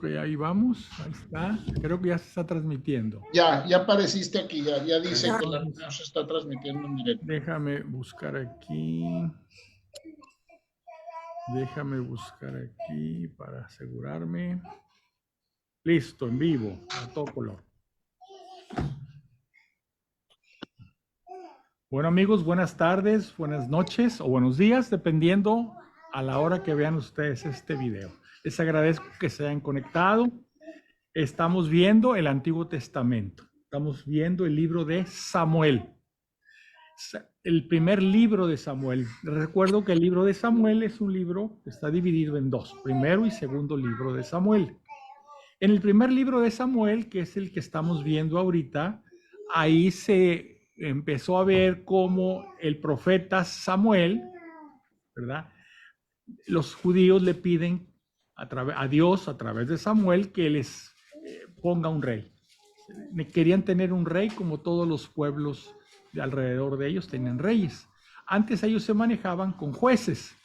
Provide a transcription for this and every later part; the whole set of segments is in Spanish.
Ok, ahí vamos. Ahí está. Creo que ya se está transmitiendo. Ya apareciste aquí, ya dice que la Entonces, reunión se está transmitiendo en directo. déjame buscar aquí. Déjame buscar aquí para asegurarme. Listo, en vivo, a todo color. Bueno, amigos, buenas tardes, buenas noches o buenos días, dependiendo a la hora que vean ustedes este video. Les agradezco que se hayan conectado. Estamos viendo el Antiguo Testamento. Estamos viendo el libro de Samuel. El primer libro de Samuel. Recuerdo que el libro de Samuel es un libro que está dividido en dos, primero y segundo libro de Samuel. En el primer libro de Samuel, que es el que estamos viendo ahorita, ahí se empezó a ver cómo el profeta Samuel, ¿verdad? Los judíos le piden a Dios a través de Samuel que les ponga un rey. Querían tener un rey como todos los pueblos de alrededor de ellos tenían reyes. Antes ellos se manejaban con jueces.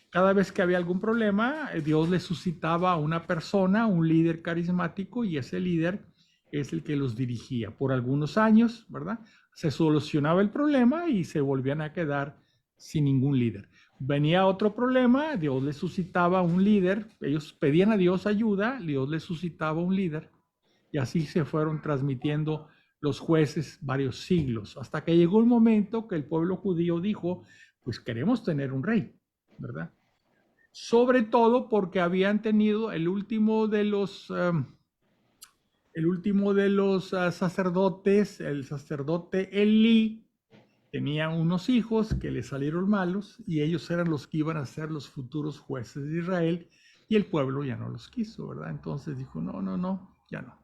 Cada vez que había algún problema, Dios les suscitaba a una persona, un líder carismático, y ese líder es el que los dirigía por algunos años, ¿verdad? Se solucionaba el problema y se volvían a quedar sin ningún líder. Venía otro problema, Dios les suscitaba un líder, ellos pedían a Dios ayuda, Dios les suscitaba un líder, y así se fueron transmitiendo los jueces varios siglos, hasta que llegó un momento que el pueblo judío dijo, pues queremos tener un rey, ¿verdad? Sobre todo porque habían tenido el último de los sacerdotes, el sacerdote Elí, tenía unos hijos que le salieron malos y ellos eran los que iban a ser los futuros jueces de Israel y el pueblo ya no los quiso, ¿verdad? Entonces dijo, no, ya no.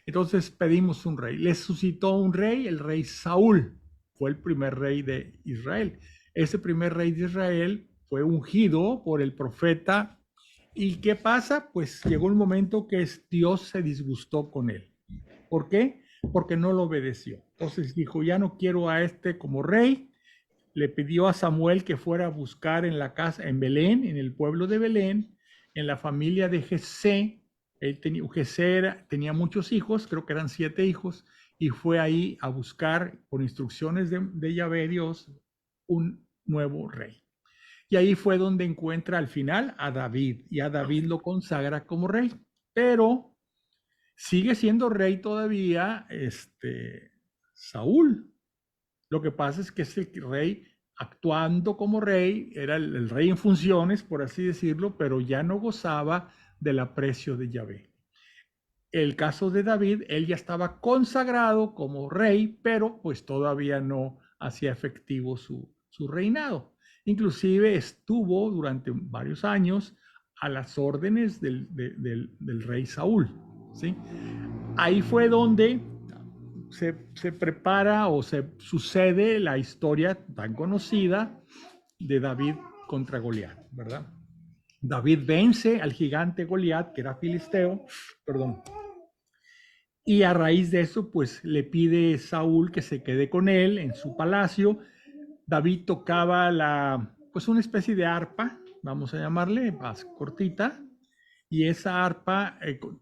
Entonces pedimos un rey. Les suscitó un rey, el rey Saúl, fue el primer rey de Israel. Ese primer rey de Israel fue ungido por el profeta. ¿Y qué pasa? Pues llegó un momento que Dios se disgustó con él. ¿Por qué? Porque no lo obedeció. Entonces dijo, ya no quiero a este como rey. Le pidió a Samuel que fuera a buscar en la casa, en Belén, en el pueblo de Belén, en la familia de Jesé. Jesé tenía muchos hijos, creo que eran 7 hijos, y fue ahí a buscar, por instrucciones de Yahvé Dios, un nuevo rey. Y ahí fue donde encuentra al final a David, y a David lo consagra como rey. Pero sigue siendo rey todavía Saúl. Lo que pasa es que es el rey actuando como rey, era el rey en funciones, por así decirlo, pero ya no gozaba del aprecio de Yahvé. El caso de David, él ya estaba consagrado como rey, pero pues todavía no hacía efectivo su reinado. Inclusive estuvo durante varios años a las órdenes del rey Saúl, ¿sí? Ahí fue donde se prepara o se sucede la historia tan conocida de David contra Goliat, ¿verdad? David vence al gigante Goliat, que era filisteo, perdón, y a raíz de eso, pues le pide Saúl que se quede con él en su palacio. David tocaba pues una especie de arpa, vamos a llamarle, más cortita, y esa arpa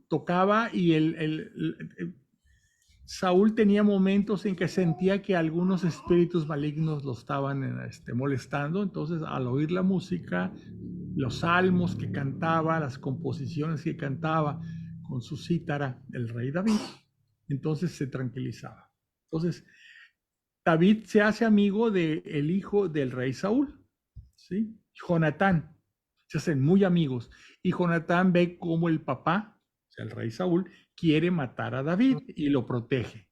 tocaba y Saúl tenía momentos en que sentía que algunos espíritus malignos lo estaban molestando, entonces al oír la música, los salmos que cantaba, las composiciones que cantaba con su cítara, el rey David, entonces se tranquilizaba. Entonces, David se hace amigo del hijo del rey Saúl, ¿sí? Jonatán, se hacen muy amigos, y Jonatán ve cómo el papá, o sea, el rey Saúl, quiere matar a David y lo protege.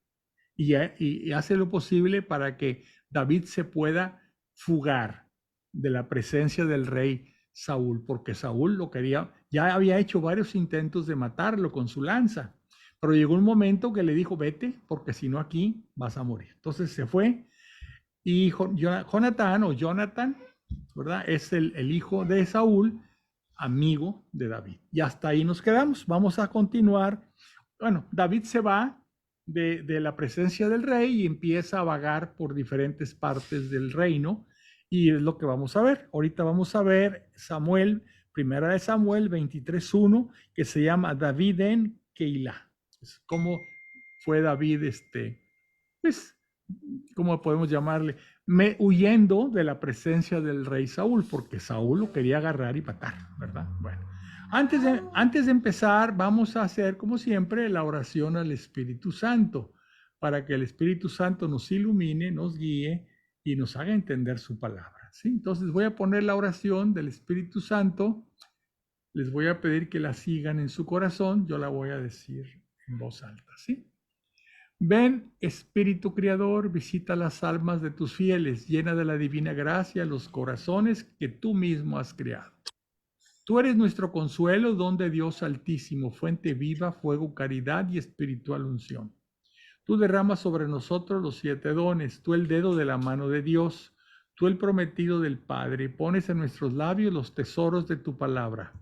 Y hace lo posible para que David se pueda fugar de la presencia del rey Saúl, porque Saúl lo quería, ya había hecho varios intentos de matarlo con su lanza, pero llegó un momento que le dijo, vete, porque si no aquí vas a morir. Entonces se fue y Jonathan, ¿verdad? Es el hijo de Saúl, amigo de David. Y hasta ahí nos quedamos. Vamos a continuar. Bueno, David se va de la presencia del rey y empieza a vagar por diferentes partes del reino. Y es lo que vamos a ver. Ahorita vamos a ver Samuel Primera de Samuel 23:1, que se llama David en Keilah. Es como fue David, pues, ¿cómo podemos llamarle? Huyendo de la presencia del rey Saúl, porque Saúl lo quería agarrar y matar, ¿verdad? Bueno, antes de empezar, vamos a hacer, como siempre, la oración al Espíritu Santo, para que el Espíritu Santo nos ilumine, nos guíe y nos haga entender su palabra, ¿sí? Entonces voy a poner la oración del Espíritu Santo. Les voy a pedir que la sigan en su corazón. Yo la voy a decir en voz alta, ¿sí? Ven, Espíritu Creador, visita las almas de tus fieles, llena de la divina gracia los corazones que tú mismo has creado. Tú eres nuestro consuelo, don de Dios Altísimo, fuente viva, fuego, caridad y espiritual unción. Tú derramas sobre nosotros los 7 dones, tú el dedo de la mano de Dios, tú el prometido del Padre, pones en nuestros labios los tesoros de tu palabra.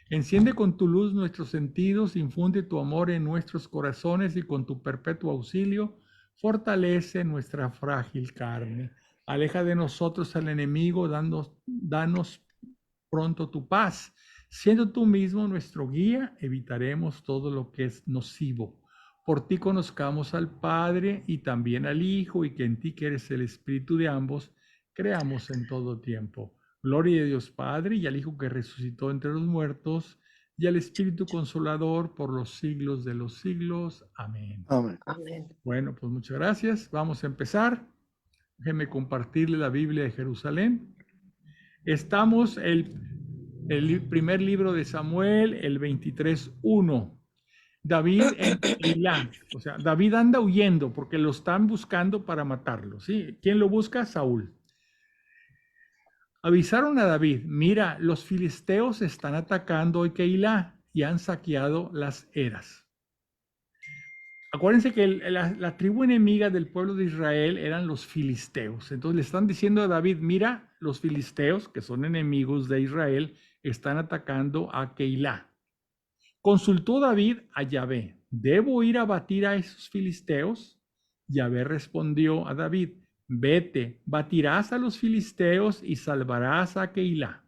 Enciende con tu luz nuestros sentidos, infunde tu amor en nuestros corazones y con tu perpetuo auxilio, fortalece nuestra frágil carne. Aleja de nosotros al enemigo, danos pronto tu paz. Siendo tú mismo nuestro guía, evitaremos todo lo que es nocivo. Por ti conozcamos al Padre y también al Hijo, y que en ti, que eres el Espíritu de ambos, creamos en todo tiempo. Gloria a Dios Padre y al Hijo que resucitó entre los muertos y al Espíritu Consolador por los siglos de los siglos. Amén. Amén. Amén. Bueno, pues muchas gracias. Vamos a empezar. Déjenme compartirle la Biblia de Jerusalén. Estamos el primer libro de Samuel, el 23:1. David en Keilah. O sea, David anda huyendo porque lo están buscando para matarlo, ¿sí? ¿Quién lo busca? Saúl. Avisaron a David: mira, los filisteos están atacando hoy Keilah y han saqueado las eras. Acuérdense que la tribu enemiga del pueblo de Israel eran los filisteos. Entonces le están diciendo a David: mira, los filisteos, que son enemigos de Israel, están atacando a Keilah. Consultó David a Yahvé: ¿debo ir a batir a esos filisteos? Yahvé respondió a David: vete, batirás a los filisteos y salvarás a Keilah.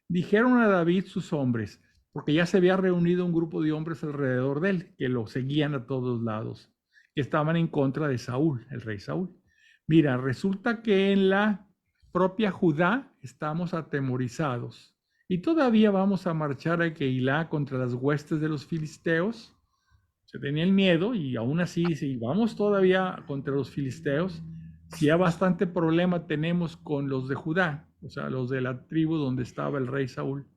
Dijeron a David sus hombres, porque ya se había reunido un grupo de hombres alrededor de él, que lo seguían a todos lados, que estaban en contra de Saúl, el rey Saúl. Mira, resulta que en la propia Judá estamos atemorizados y todavía vamos a marchar a Keilah contra las huestes de los filisteos. Se tenía el miedo y aún así, si vamos todavía contra los filisteos, ya bastante problema tenemos con los de Judá, o sea, los de la tribu donde estaba el rey Saúl.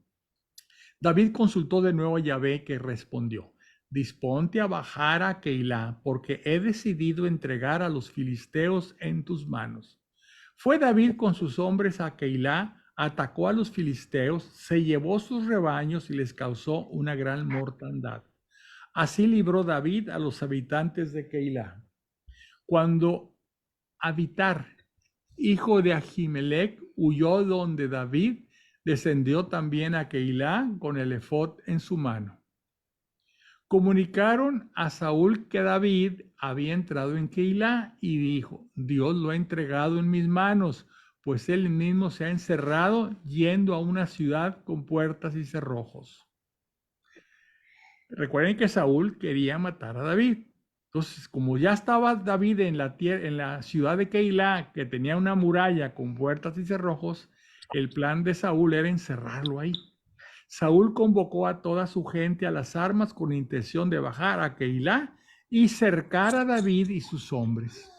David consultó de nuevo a Yahvé, que respondió: disponte a bajar a Keilah, porque he decidido entregar a los filisteos en tus manos. Fue David con sus hombres a Keilah, atacó a los filisteos, se llevó sus rebaños y les causó una gran mortandad. Así libró David a los habitantes de Keilah. Cuando Abiatar, hijo de Ahimelech, huyó donde David, descendió también a Keilah con el efod en su mano. Comunicaron a Saúl que David había entrado en Keilah y dijo: Dios lo ha entregado en mis manos, pues él mismo se ha encerrado yendo a una ciudad con puertas y cerrojos. Recuerden que Saúl quería matar a David. Entonces, como ya estaba David en la ciudad de Keilah, que tenía una muralla con puertas y cerrojos, el plan de Saúl era encerrarlo ahí. Saúl convocó a toda su gente a las armas con intención de bajar a Keilah y cercar a David y sus hombres.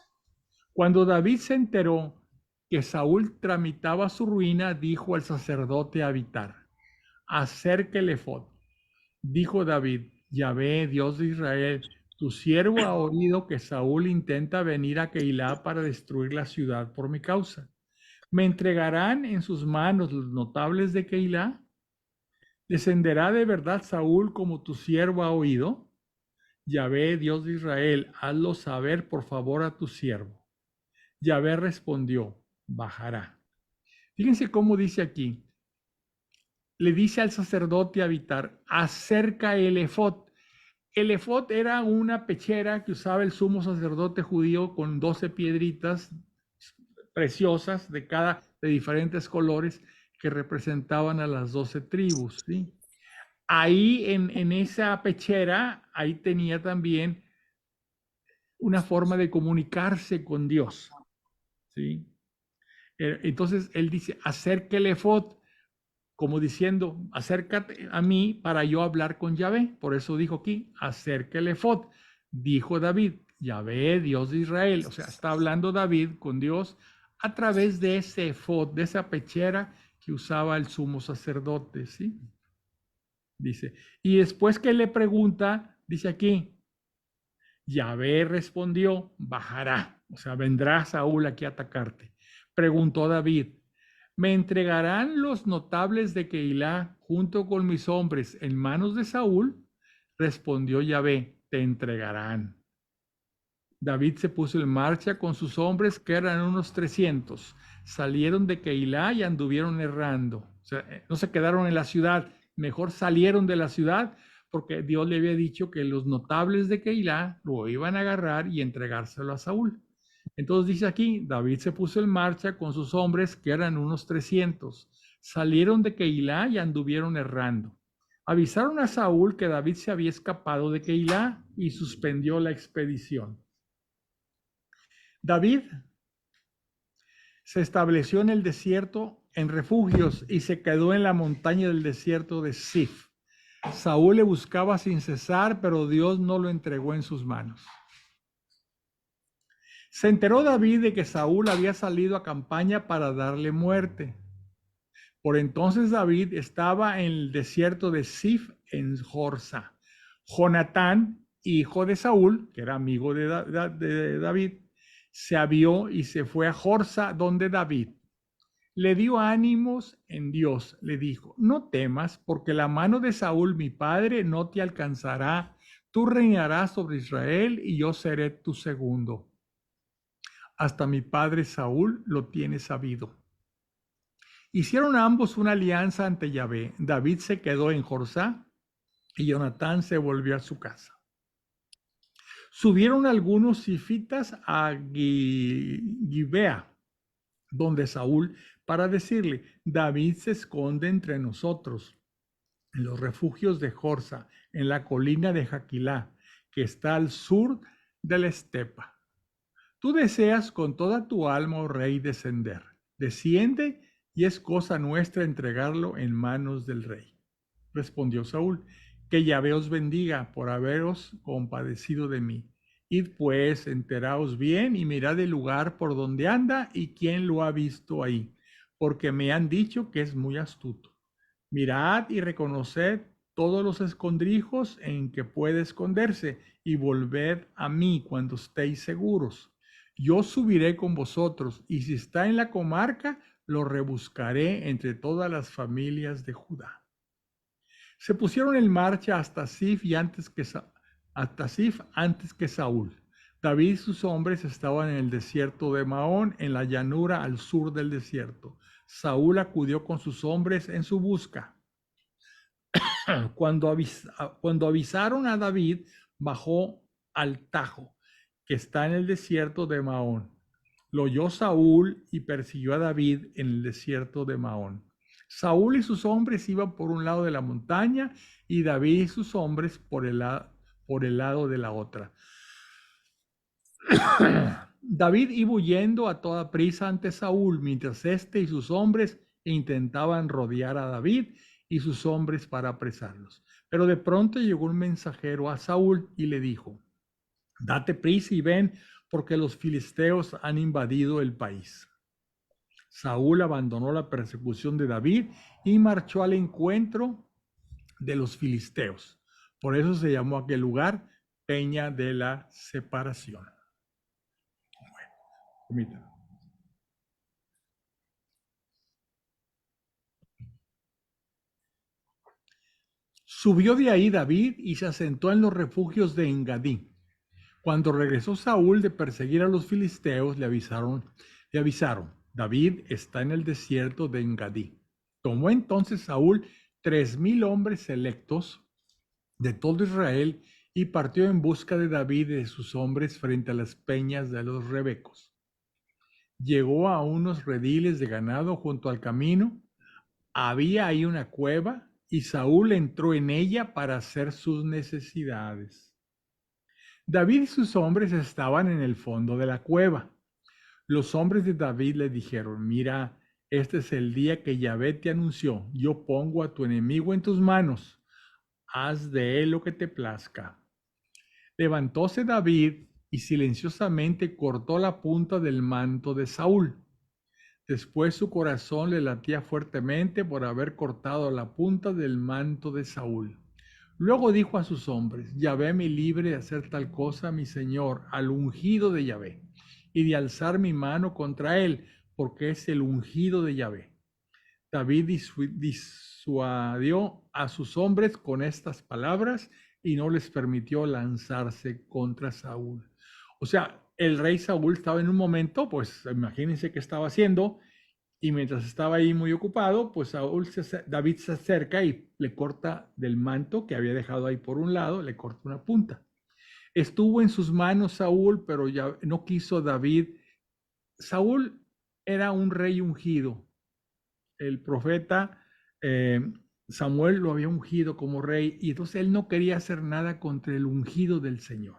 Cuando David se enteró que Saúl tramitaba su ruina, dijo al sacerdote Abiatar: acerca el efod. Dijo David: Yahvé, Dios de Israel, tu siervo ha oído que Saúl intenta venir a Keilah para destruir la ciudad por mi causa. ¿Me entregarán en sus manos los notables de Keilah? ¿Descenderá de verdad Saúl como tu siervo ha oído? Yahvé, Dios de Israel, hazlo saber por favor a tu siervo. Yahvé respondió: bajará. Fíjense cómo dice aquí. Le dice al sacerdote Abiatar: acerca el efod. El efod era una pechera que usaba el sumo sacerdote judío con 12 piedritas preciosas de diferentes colores, que representaban a las 12 tribus, ¿sí? Ahí en esa pechera, ahí tenía también una forma de comunicarse con Dios, ¿sí? Entonces él dice, acerca el efod, como diciendo, acércate a mí para yo hablar con Yahvé. Por eso dijo aquí, acerca el efod. Dijo David, Yahvé, Dios de Israel. O sea, está hablando David con Dios a través de ese efod, de esa pechera que usaba el sumo sacerdote, ¿sí? Dice, y después que le pregunta, dice aquí, Yahvé respondió, bajará, o sea, vendrá Saúl aquí a atacarte. Preguntó David, ¿me entregarán los notables de Keilah junto con mis hombres en manos de Saúl? Respondió Yahvé, te entregarán. David se puso en marcha con sus hombres, que eran unos 300. Salieron de Keilah y anduvieron errando. O sea, no se quedaron en la ciudad, mejor salieron de la ciudad porque Dios le había dicho que los notables de Keilah lo iban a agarrar y entregárselo a Saúl. Entonces dice aquí, David se puso en marcha con sus hombres, que eran unos 300. Salieron de Keilah y anduvieron errando. Avisaron a Saúl que David se había escapado de Keilah y suspendió la expedición. David se estableció en el desierto en refugios y se quedó en la montaña del desierto de Sif. Saúl le buscaba sin cesar, pero Dios no lo entregó en sus manos. Se enteró David de que Saúl había salido a campaña para darle muerte. Por entonces David estaba en el desierto de Sif en Jorsa. Jonatán, hijo de Saúl, que era amigo de David, se avió y se fue a Jorsa donde David. Le dio ánimos en Dios, le dijo, no temas, porque la mano de Saúl, mi padre, no te alcanzará. Tú reinarás sobre Israel y yo seré tu segundo. Hasta mi padre Saúl lo tiene sabido. Hicieron ambos una alianza ante Yahvé. David se quedó en Jorsá y Jonatán se volvió a su casa. Subieron algunos sifitas a Gibea, donde Saúl, para decirle, David se esconde entre nosotros, en los refugios de Jorsa, en la colina de Jaquilá, que está al sur de la estepa. Tú deseas con toda tu alma, oh rey, descender. Desciende y es cosa nuestra entregarlo en manos del rey. Respondió Saúl, que Yahvé os bendiga por haberos compadecido de mí. Id pues, enteraos bien y mirad el lugar por donde anda y quién lo ha visto ahí, porque me han dicho que es muy astuto. Mirad y reconoced todos los escondrijos en que puede esconderse y volved a mí cuando estéis seguros. Yo subiré con vosotros y si está en la comarca, lo rebuscaré entre todas las familias de Judá. Se pusieron en marcha hasta Sif antes que Saúl. David y sus hombres estaban en el desierto de Maón, en la llanura al sur del desierto. Saúl acudió con sus hombres en su busca. Cuando avisaron a David, bajó al Tajo, que está en el desierto de Maón. Lo oyó Saúl y persiguió a David en el desierto de Maón. Saúl y sus hombres iban por un lado de la montaña y David y sus hombres por el lado de la otra. David iba huyendo a toda prisa ante Saúl, mientras éste y sus hombres intentaban rodear a David y sus hombres para apresarlos. Pero de pronto llegó un mensajero a Saúl y le dijo, date prisa y ven, porque los filisteos han invadido el país. Saúl abandonó la persecución de David y marchó al encuentro de los filisteos. Por eso se llamó aquel lugar Peña de la Separación. Bueno, permítanme. Subió de ahí David y se asentó en los refugios de Engadí. Cuando regresó Saúl de perseguir a los filisteos, le avisaron, David está en el desierto de Engadí. Tomó entonces Saúl 3,000 hombres selectos de todo Israel y partió en busca de David y de sus hombres frente a las peñas de los Rebecos. Llegó a unos rediles de ganado junto al camino Había ahí una cueva y Saúl entró en ella para hacer sus necesidades. David y sus hombres estaban en el fondo de la cueva. Los hombres de David le dijeron: mira, este es el día que Yahvé te anunció. Yo pongo a tu enemigo en tus manos. Haz de él lo que te plazca. Levantóse David y silenciosamente cortó la punta del manto de Saúl. Después su corazón le latía fuertemente por haber cortado la punta del manto de Saúl. Luego dijo a sus hombres: Yahvé me libre de hacer tal cosa, mi señor, al ungido de Yahvé, y de alzar mi mano contra él, porque es el ungido de Yahvé. David disuadió a sus hombres con estas palabras y no les permitió lanzarse contra Saúl. O sea, el rey Saúl estaba en un momento, pues imagínense qué estaba haciendo, y mientras estaba ahí muy ocupado, pues David se acerca y le corta del manto que había dejado ahí por un lado, le corta una punta. Estuvo en sus manos Saúl, pero ya no quiso David. Saúl era un rey ungido. El profeta Samuel lo había ungido como rey y entonces él no quería hacer nada contra el ungido del Señor.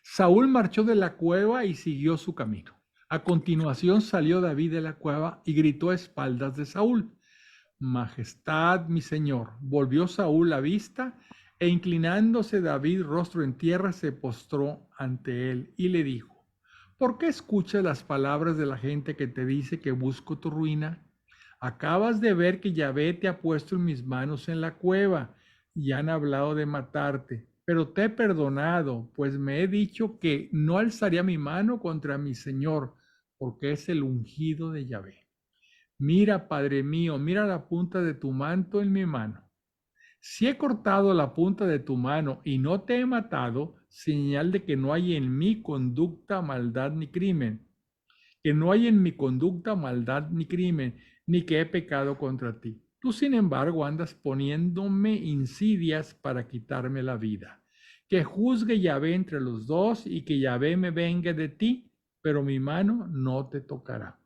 Saúl marchó de la cueva y siguió su camino. A continuación salió David de la cueva y gritó a espaldas de Saúl: Majestad, mi señor. Volvió Saúl la vista e inclinándose David rostro en tierra se postró ante él y le dijo: ¿por qué escuchas las palabras de la gente que te dice que busco tu ruina? Acabas de ver que Yahvé te ha puesto en mis manos en la cueva y han hablado de matarte, pero te he perdonado, pues me he dicho que no alzaría mi mano contra mi Señor, porque es el ungido de Yahvé. Mira, Padre mío, mira la punta de tu manto en mi mano. Si he cortado la punta de tu mano y no te he matado, señal de que no hay en mi conducta maldad ni crimen, que no hay en mi conducta maldad ni crimen, ni que he pecado contra ti. Tú, sin embargo, andas poniéndome insidias para quitarme la vida. Que juzgue Yahvé entre los dos y que Yahvé me vengue de ti, pero mi mano no te tocará.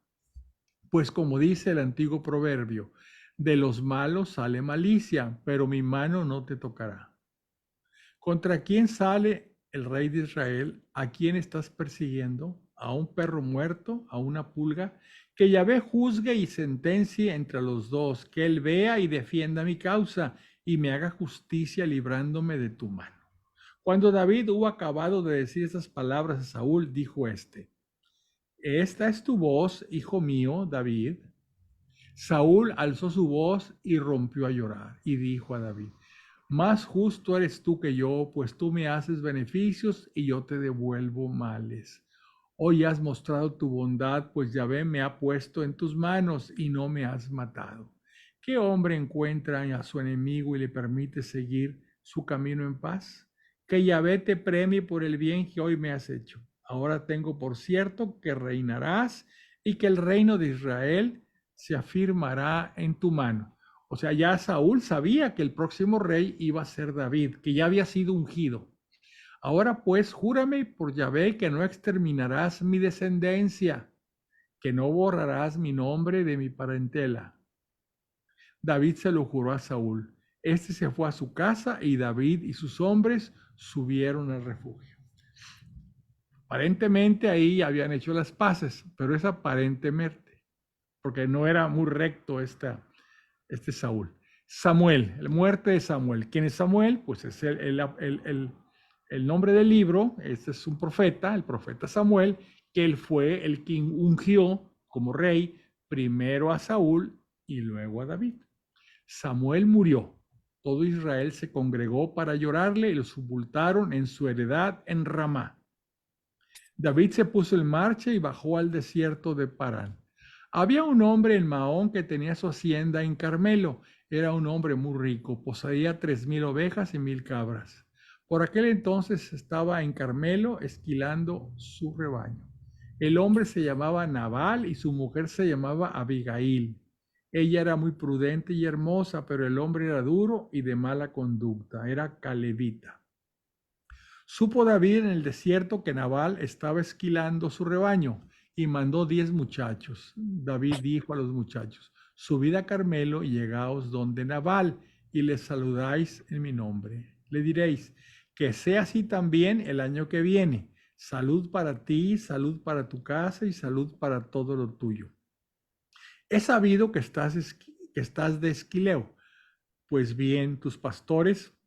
Pues como dice el antiguo proverbio, de los malos sale malicia, pero mi mano no te tocará. ¿Contra quién sale el rey de Israel? ¿A quién estás persiguiendo? ¿A un perro muerto? ¿A una pulga? Que Yahvé juzgue y sentencie entre los dos, que él vea y defienda mi causa y me haga justicia librándome de tu mano. Cuando David hubo acabado de decir estas palabras a Saúl, dijo éste: esta es tu voz, hijo mío, David. Saúl alzó su voz y rompió a llorar y dijo a David: más justo eres tú que yo, pues tú me haces beneficios y yo te devuelvo males. Hoy has mostrado tu bondad, pues Yahvé me ha puesto en tus manos y no me has matado. ¿Qué hombre encuentra a su enemigo y le permite seguir su camino en paz? Que Yahvé te premie por el bien que hoy me has hecho. Ahora tengo por cierto que reinarás y que el reino de Israel se afirmará en tu mano. O sea, ya Saúl sabía que el próximo rey iba a ser David, que ya había sido ungido. Ahora pues, júrame por Yahvé que no exterminarás mi descendencia, que no borrarás mi nombre de mi parentela. David se lo juró a Saúl. Este se fue a su casa y David y sus hombres subieron al refugio. Aparentemente ahí habían hecho las paces, pero es aparentemente, porque no era muy recto este Saúl. Samuel, la muerte de Samuel. ¿Quién es Samuel? Pues es el nombre del libro. Este es un profeta, el profeta Samuel, que él fue el que ungió como rey primero a Saúl y luego a David. Samuel murió. Todo Israel se congregó para llorarle y lo sepultaron en su heredad en Ramá. David se puso en marcha y bajó al desierto de Parán. Había un hombre en Maón que tenía su hacienda en Carmelo. Era un hombre muy rico, poseía 3,000 ovejas y 1,000 cabras. Por aquel entonces estaba en Carmelo esquilando su rebaño. El hombre se llamaba Nabal y su mujer se llamaba Abigail. Ella era muy prudente y hermosa, pero el hombre era duro y de mala conducta, era calebita. Supo David en el desierto que Nabal estaba esquilando su rebaño y mandó 10 muchachos. David dijo a los muchachos: subid a Carmelo y llegaos donde Nabal, y le saludáis en mi nombre. Le diréis, que sea así también el año que viene. Salud para ti, salud para tu casa y salud para todo lo tuyo. He sabido que estás de Esquileo. Pues bien, tus pastores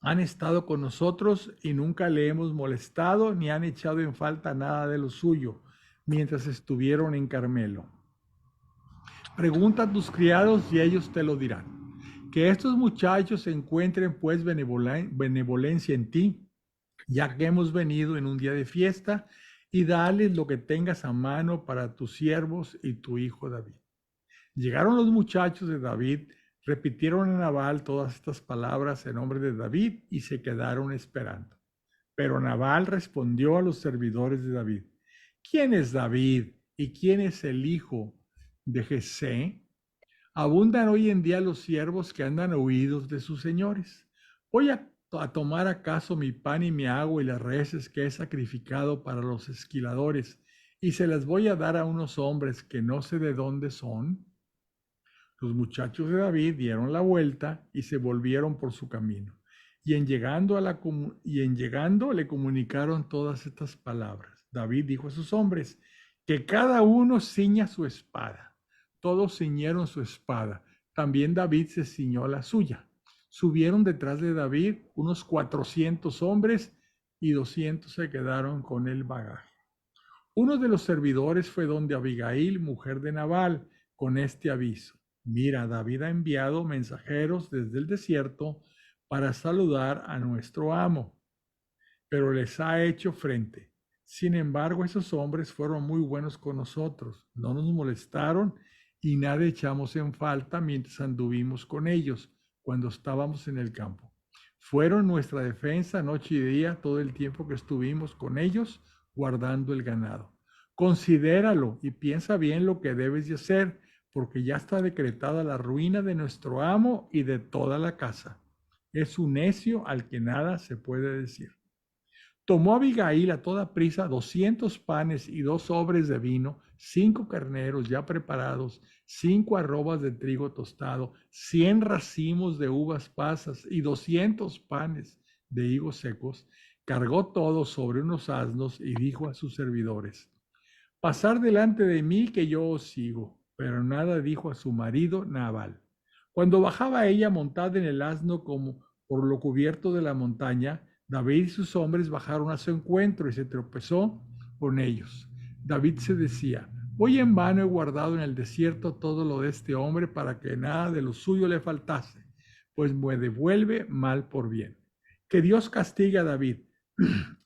han estado con nosotros y nunca le hemos molestado ni han echado en falta nada de lo suyo mientras estuvieron en Carmelo. Pregunta a tus criados y ellos te lo dirán. Que estos muchachos encuentren pues benevolencia en ti, ya que hemos venido en un día de fiesta, y dales lo que tengas a mano para tus siervos y tu hijo David. Llegaron los muchachos de David, repitieron a Nabal todas estas palabras en nombre de David y se quedaron esperando. Pero Nabal respondió a los servidores de David, ¿quién es David y quién es el hijo de Jesé? Abundan hoy en día los siervos que andan huidos de sus señores. ¿Voy a tomar acaso mi pan y mi agua y las reses que he sacrificado para los esquiladores y se las voy a dar a unos hombres que no sé de dónde son? Los muchachos de David dieron la vuelta y se volvieron por su camino. Y en llegando le comunicaron todas estas palabras. David dijo a sus hombres, que cada uno ciña su espada. Todos ciñeron su espada. También David se ciñó la suya. Subieron detrás de David unos 400 hombres y 200 se quedaron con el bagaje. Uno de los servidores fue donde Abigail, mujer de Nabal, con este aviso. Mira, David ha enviado mensajeros desde el desierto para saludar a nuestro amo, pero les ha hecho frente. Sin embargo, esos hombres fueron muy buenos con nosotros, no nos molestaron y nada echamos en falta mientras anduvimos con ellos cuando estábamos en el campo. Fueron nuestra defensa noche y día todo el tiempo que estuvimos con ellos guardando el ganado. Considéralo y piensa bien lo que debes de hacer, porque ya está decretada la ruina de nuestro amo y de toda la casa. Es un necio al que nada se puede decir. Tomó Abigail a toda prisa 200 panes y 2 sobres de vino, 5 carneros ya preparados, 5 arrobas de trigo tostado, 100 racimos de uvas pasas y 200 panes de higos secos. Cargó todo sobre unos asnos y dijo a sus servidores, pasar delante de mí que yo os sigo. Pero nada dijo a su marido Nabal. Cuando bajaba ella montada en el asno como por lo cubierto de la montaña, David y sus hombres bajaron a su encuentro y se tropezó con ellos. David se decía, voy en vano he guardado en el desierto todo lo de este hombre para que nada de lo suyo le faltase, pues me devuelve mal por bien. Que Dios castigue a David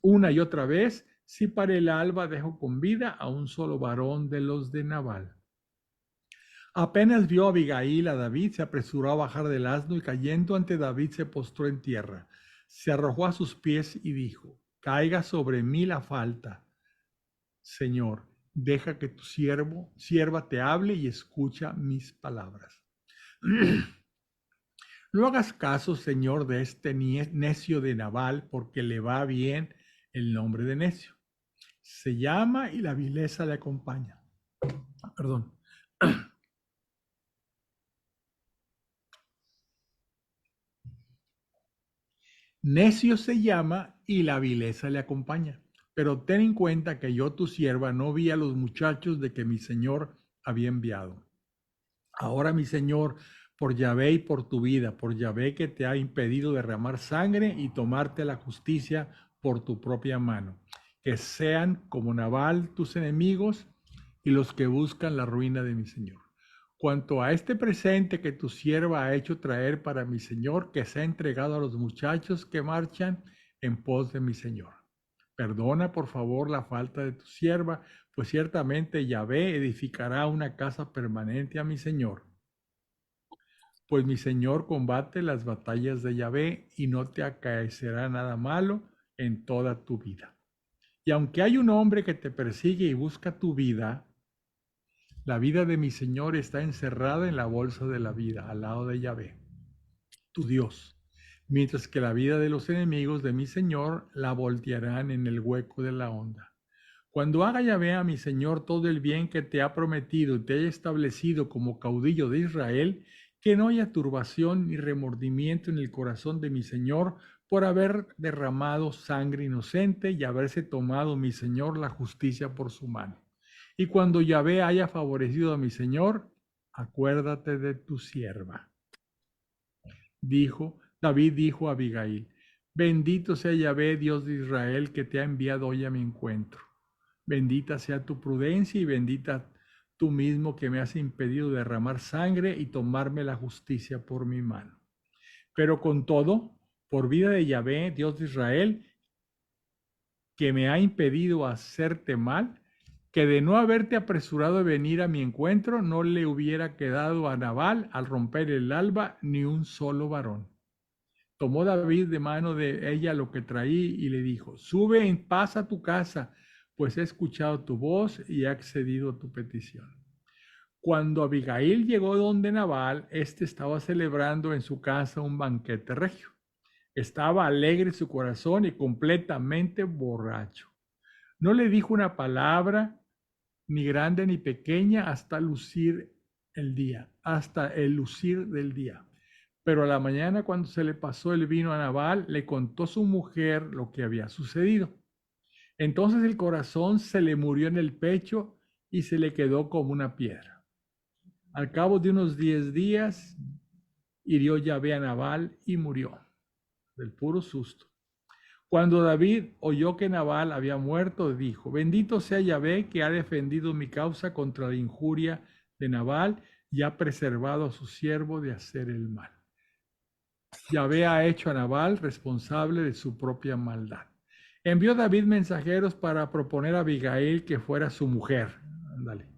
una y otra vez, si para el alba dejo con vida a un solo varón de los de Nabal. Apenas vio Abigail a David, se apresuró a bajar del asno y cayendo ante David se postró en tierra. Se arrojó a sus pies y dijo, caiga sobre mí la falta. Señor, deja que tu sierva te hable y escucha mis palabras. No hagas caso, Señor, de este necio de Nabal, porque le va bien el nombre de necio. Se llama y la vileza le acompaña. Perdón. Necio se llama y la vileza le acompaña. Pero ten en cuenta que yo, tu sierva, no vi a los muchachos de que mi señor había enviado. Ahora, mi señor, por Yahvé y por tu vida, por Yahvé que te ha impedido derramar sangre y tomarte la justicia por tu propia mano. Que sean como Nabal tus enemigos y los que buscan la ruina de mi señor. Cuanto a este presente que tu sierva ha hecho traer para mi señor, que se ha entregado a los muchachos que marchan en pos de mi señor. Perdona, por favor, la falta de tu sierva, pues ciertamente Yahvé edificará una casa permanente a mi señor. Pues mi señor combate las batallas de Yahvé y no te acaecerá nada malo en toda tu vida. Y aunque hay un hombre que te persigue y busca tu vida, la vida de mi Señor está encerrada en la bolsa de la vida, al lado de Yahvé, tu Dios, mientras que la vida de los enemigos de mi Señor la voltearán en el hueco de la honda. Cuando haga Yahvé a mi señor todo el bien que te ha prometido y te haya establecido como caudillo de Israel, que no haya turbación ni remordimiento en el corazón de mi señor por haber derramado sangre inocente y haberse tomado mi señor la justicia por su mano. Y cuando Yahvé haya favorecido a mi señor, acuérdate de tu sierva. David dijo a Abigail: bendito sea Yahvé, Dios de Israel, que te ha enviado hoy a mi encuentro. Bendita sea tu prudencia y bendita tú mismo que me has impedido derramar sangre y tomarme la justicia por mi mano. Pero con todo, por vida de Yahvé, Dios de Israel, que me ha impedido hacerte mal, que de no haberte apresurado a venir a mi encuentro, no le hubiera quedado a Nabal al romper el alba ni un solo varón. Tomó David de mano de ella lo que traí y le dijo: sube en paz a tu casa, pues he escuchado tu voz y he accedido a tu petición. Cuando Abigail llegó donde Nabal, éste estaba celebrando en su casa un banquete regio. Estaba alegre su corazón y completamente borracho. No le dijo una palabra, ni grande ni pequeña, hasta el lucir del día. Pero a la mañana, cuando se le pasó el vino a Nabal, le contó su mujer lo que había sucedido. Entonces el corazón se le murió en el pecho y se le quedó como una piedra. Al cabo de unos 10 días, hirió Yahvé a Nabal y murió del puro susto. Cuando David oyó que Nabal había muerto, dijo: bendito sea Yahvé, que ha defendido mi causa contra la injuria de Nabal y ha preservado a su siervo de hacer el mal. Yahvé ha hecho a Nabal responsable de su propia maldad. Envió David mensajeros para proponer a Abigail que fuera su mujer. Ándale.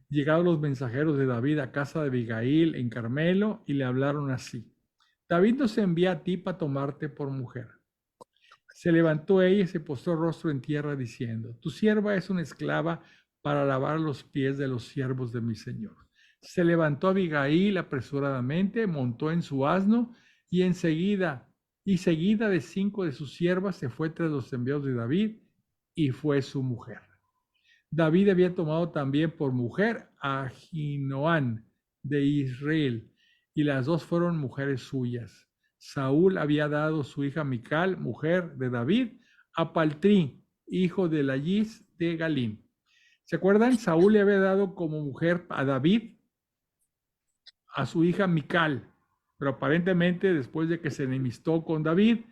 Llegaron los mensajeros de David a casa de Abigail en Carmelo y le hablaron así: David nos envía a ti para tomarte por mujer. Se levantó ella y se postró rostro en tierra diciendo: tu sierva es una esclava para lavar los pies de los siervos de mi señor. Se levantó Abigail apresuradamente, montó en su asno y seguida de 5 de sus siervas se fue tras los enviados de David y fue su mujer. David había tomado también por mujer a Ahinoam de Israel, y las dos fueron mujeres suyas. Saúl había dado su hija Mical, mujer de David, a Paltrí, hijo de Lais de Galín. ¿Se acuerdan? Saúl le había dado como mujer a David a su hija Mical, pero aparentemente después de que se enemistó con David,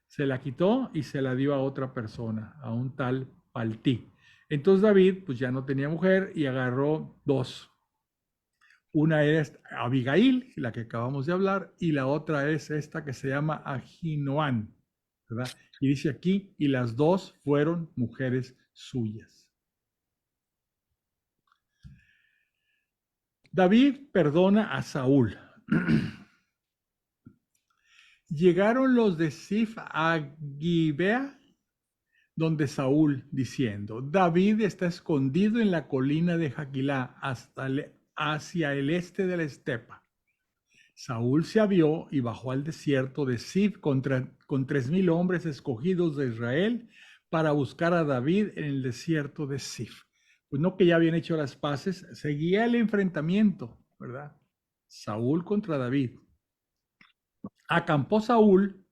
se la quitó y se la dio a otra persona, a un tal Paltí. Entonces David pues ya no tenía mujer y agarró 2. Una era Abigail, la que acabamos de hablar, y la otra es esta que se llama Ahinoam, ¿verdad? Y dice aquí: y las 2 fueron mujeres suyas. David perdona a Saúl. Llegaron los de Zif a Gibea, donde Saúl, diciendo: David está escondido en la colina de Jaquilá hacia el este de la estepa. Saúl se avió y bajó al desierto de Zif con 3,000 hombres escogidos de Israel para buscar a David en el desierto de Zif. Pues no que ya habían hecho las paces, seguía el enfrentamiento, ¿verdad? Saúl contra David. Acampó Saúl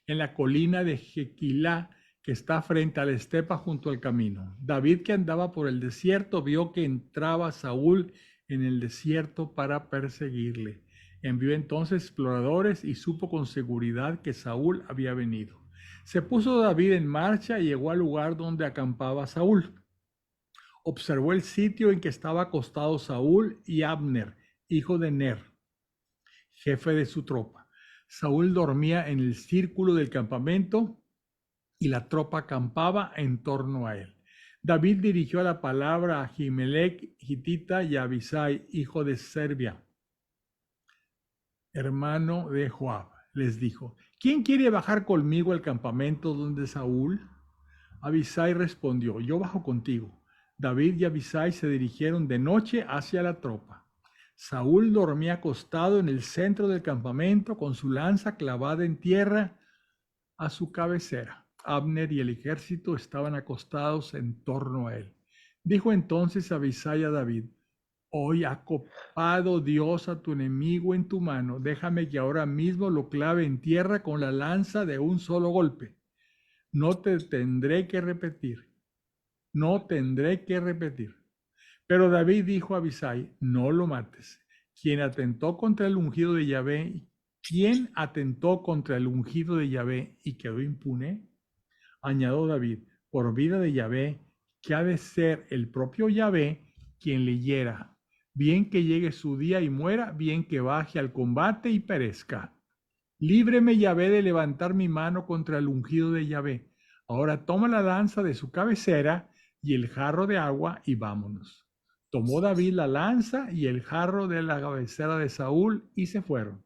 en la colina de Jequilá, que está frente a la estepa junto al camino. David, que andaba por el desierto, vio que entraba Saúl en el desierto para perseguirle. Envió entonces exploradores y supo con seguridad que Saúl había venido. Se puso David en marcha y llegó al lugar donde acampaba Saúl. Observó el sitio en que estaba acostado Saúl y Abner, hijo de Ner, jefe de su tropa. Saúl dormía en el círculo del campamento y la tropa acampaba en torno a él. David dirigió la palabra a Ahimelech Hitita y a Abisai, hijo de Serbia, hermano de Joab. Les dijo: ¿quién quiere bajar conmigo al campamento donde Saúl? Abisai respondió: yo bajo contigo. David y Abisai se dirigieron de noche hacia la tropa. Saúl dormía acostado en el centro del campamento con su lanza clavada en tierra a su cabecera. Abner y el ejército estaban acostados en torno a él. Dijo entonces Abisai a David: hoy ha copado Dios a tu enemigo en tu mano. Déjame que ahora mismo lo clave en tierra con la lanza de un solo golpe. No te tendré que repetir. No tendré que repetir. Pero David dijo a Abisai: no lo mates. ¿Quién atentó contra el ungido de Yahvé? ¿Quién atentó contra el ungido de Yahvé y quedó impune? Añadió David: por vida de Yahvé, que ha de ser el propio Yahvé quien le hiera. Bien que llegue su día y muera, bien que baje al combate y perezca. Líbreme Yahvé de levantar mi mano contra el ungido de Yahvé. Ahora toma la lanza de su cabecera y el jarro de agua y vámonos. Tomó David la lanza y el jarro de la cabecera de Saúl y se fueron.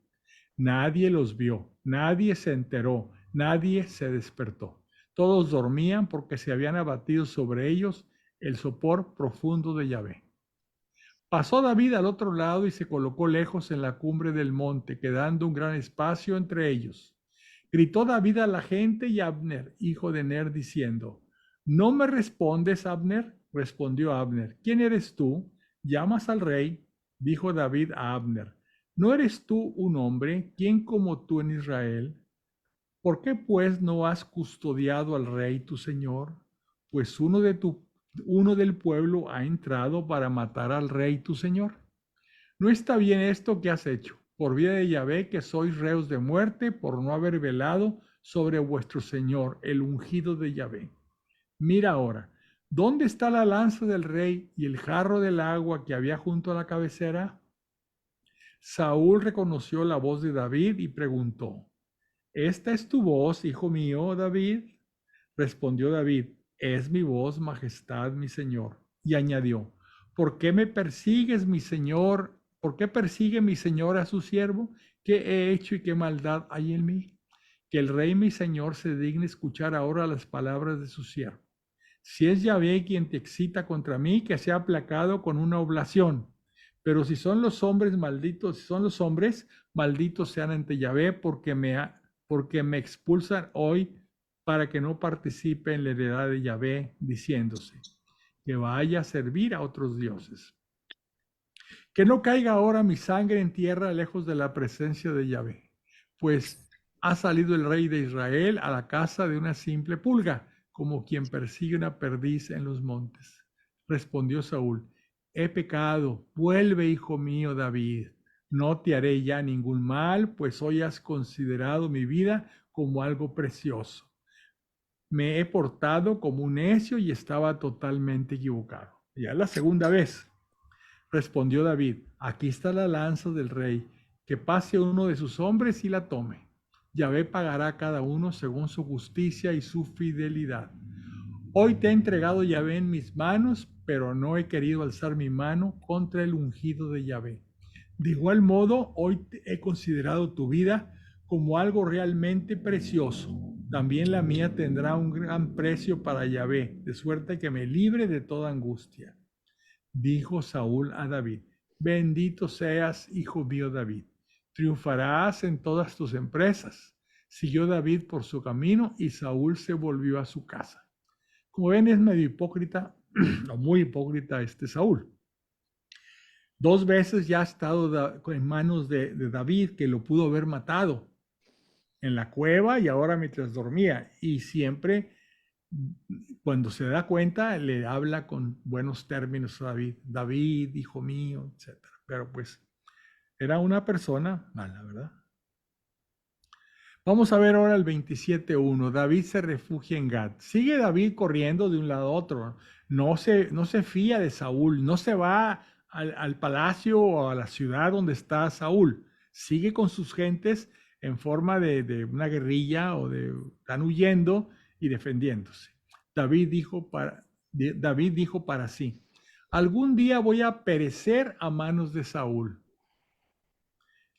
Nadie los vio, nadie se enteró, nadie se despertó. Todos dormían porque se habían abatido sobre ellos el sopor profundo de Yahvé. Pasó David al otro lado y se colocó lejos en la cumbre del monte, quedando un gran espacio entre ellos. Gritó David a la gente y a Abner, hijo de Ner, diciendo: ¿no me respondes, Abner? Respondió Abner: ¿quién eres tú? ¿Llamas al rey? Dijo David a Abner: ¿no eres tú un hombre? ¿Quién como tú en Israel? ¿Por qué pues no has custodiado al rey tu señor? Pues uno del pueblo ha entrado para matar al rey tu señor. No está bien esto que has hecho. Por vida de Yahvé, que sois reos de muerte por no haber velado sobre vuestro señor, el ungido de Yahvé. Mira ahora, ¿dónde está la lanza del rey y el jarro del agua que había junto a la cabecera? Saúl reconoció la voz de David y preguntó: ¿esta es tu voz, hijo mío, David? Respondió David: es mi voz, majestad, mi señor. Y añadió: ¿por qué me persigues, mi señor? ¿Por qué persigue mi señor a su siervo? ¿Qué he hecho y qué maldad hay en mí? Que el rey, mi señor, se digne escuchar ahora las palabras de su siervo. Si es Yahvé quien te excita contra mí, que sea aplacado con una oblación. Pero si son los hombres malditos, si son los hombres, malditos sean ante Yahvé, porque me expulsan hoy para que no participe en la heredad de Yahvé, diciéndose que vaya a servir a otros dioses. Que no caiga ahora mi sangre en tierra lejos de la presencia de Yahvé, pues ha salido el rey de Israel a la caza de una simple pulga, como quien persigue una perdiz en los montes. Respondió Saúl: he pecado, vuelve, hijo mío David. No te haré ya ningún mal, pues hoy has considerado mi vida como algo precioso. Me he portado como un necio y estaba totalmente equivocado. Ya la segunda vez. Respondió David: aquí está la lanza del rey, que pase uno de sus hombres y la tome. Yahvé pagará a cada uno según su justicia y su fidelidad. Hoy te he entregado Yahvé en mis manos, pero no he querido alzar mi mano contra el ungido de Yahvé. De igual modo, hoy he considerado tu vida como algo realmente precioso. También la mía tendrá un gran precio para Yahvé, de suerte que me libre de toda angustia. Dijo Saúl a David: bendito seas, hijo mío David, triunfarás en todas tus empresas. Siguió David por su camino y Saúl se volvió a su casa. Como ven, es medio hipócrita, o muy hipócrita Saúl. 2 veces ya ha estado en manos de David, que lo pudo haber matado en la cueva y ahora mientras dormía. Y siempre, cuando se da cuenta, le habla con buenos términos a David. David, hijo mío, etc. Pero pues era una persona mala, ¿verdad? Vamos a ver ahora el 27:1. David se refugia en Gad. Sigue David corriendo de un lado a otro. No se fía de Saúl. No se va al palacio o a la ciudad donde está Saúl. Sigue con sus gentes en forma de una guerrilla están huyendo y defendiéndose. David dijo para sí: algún día voy a perecer a manos de Saúl.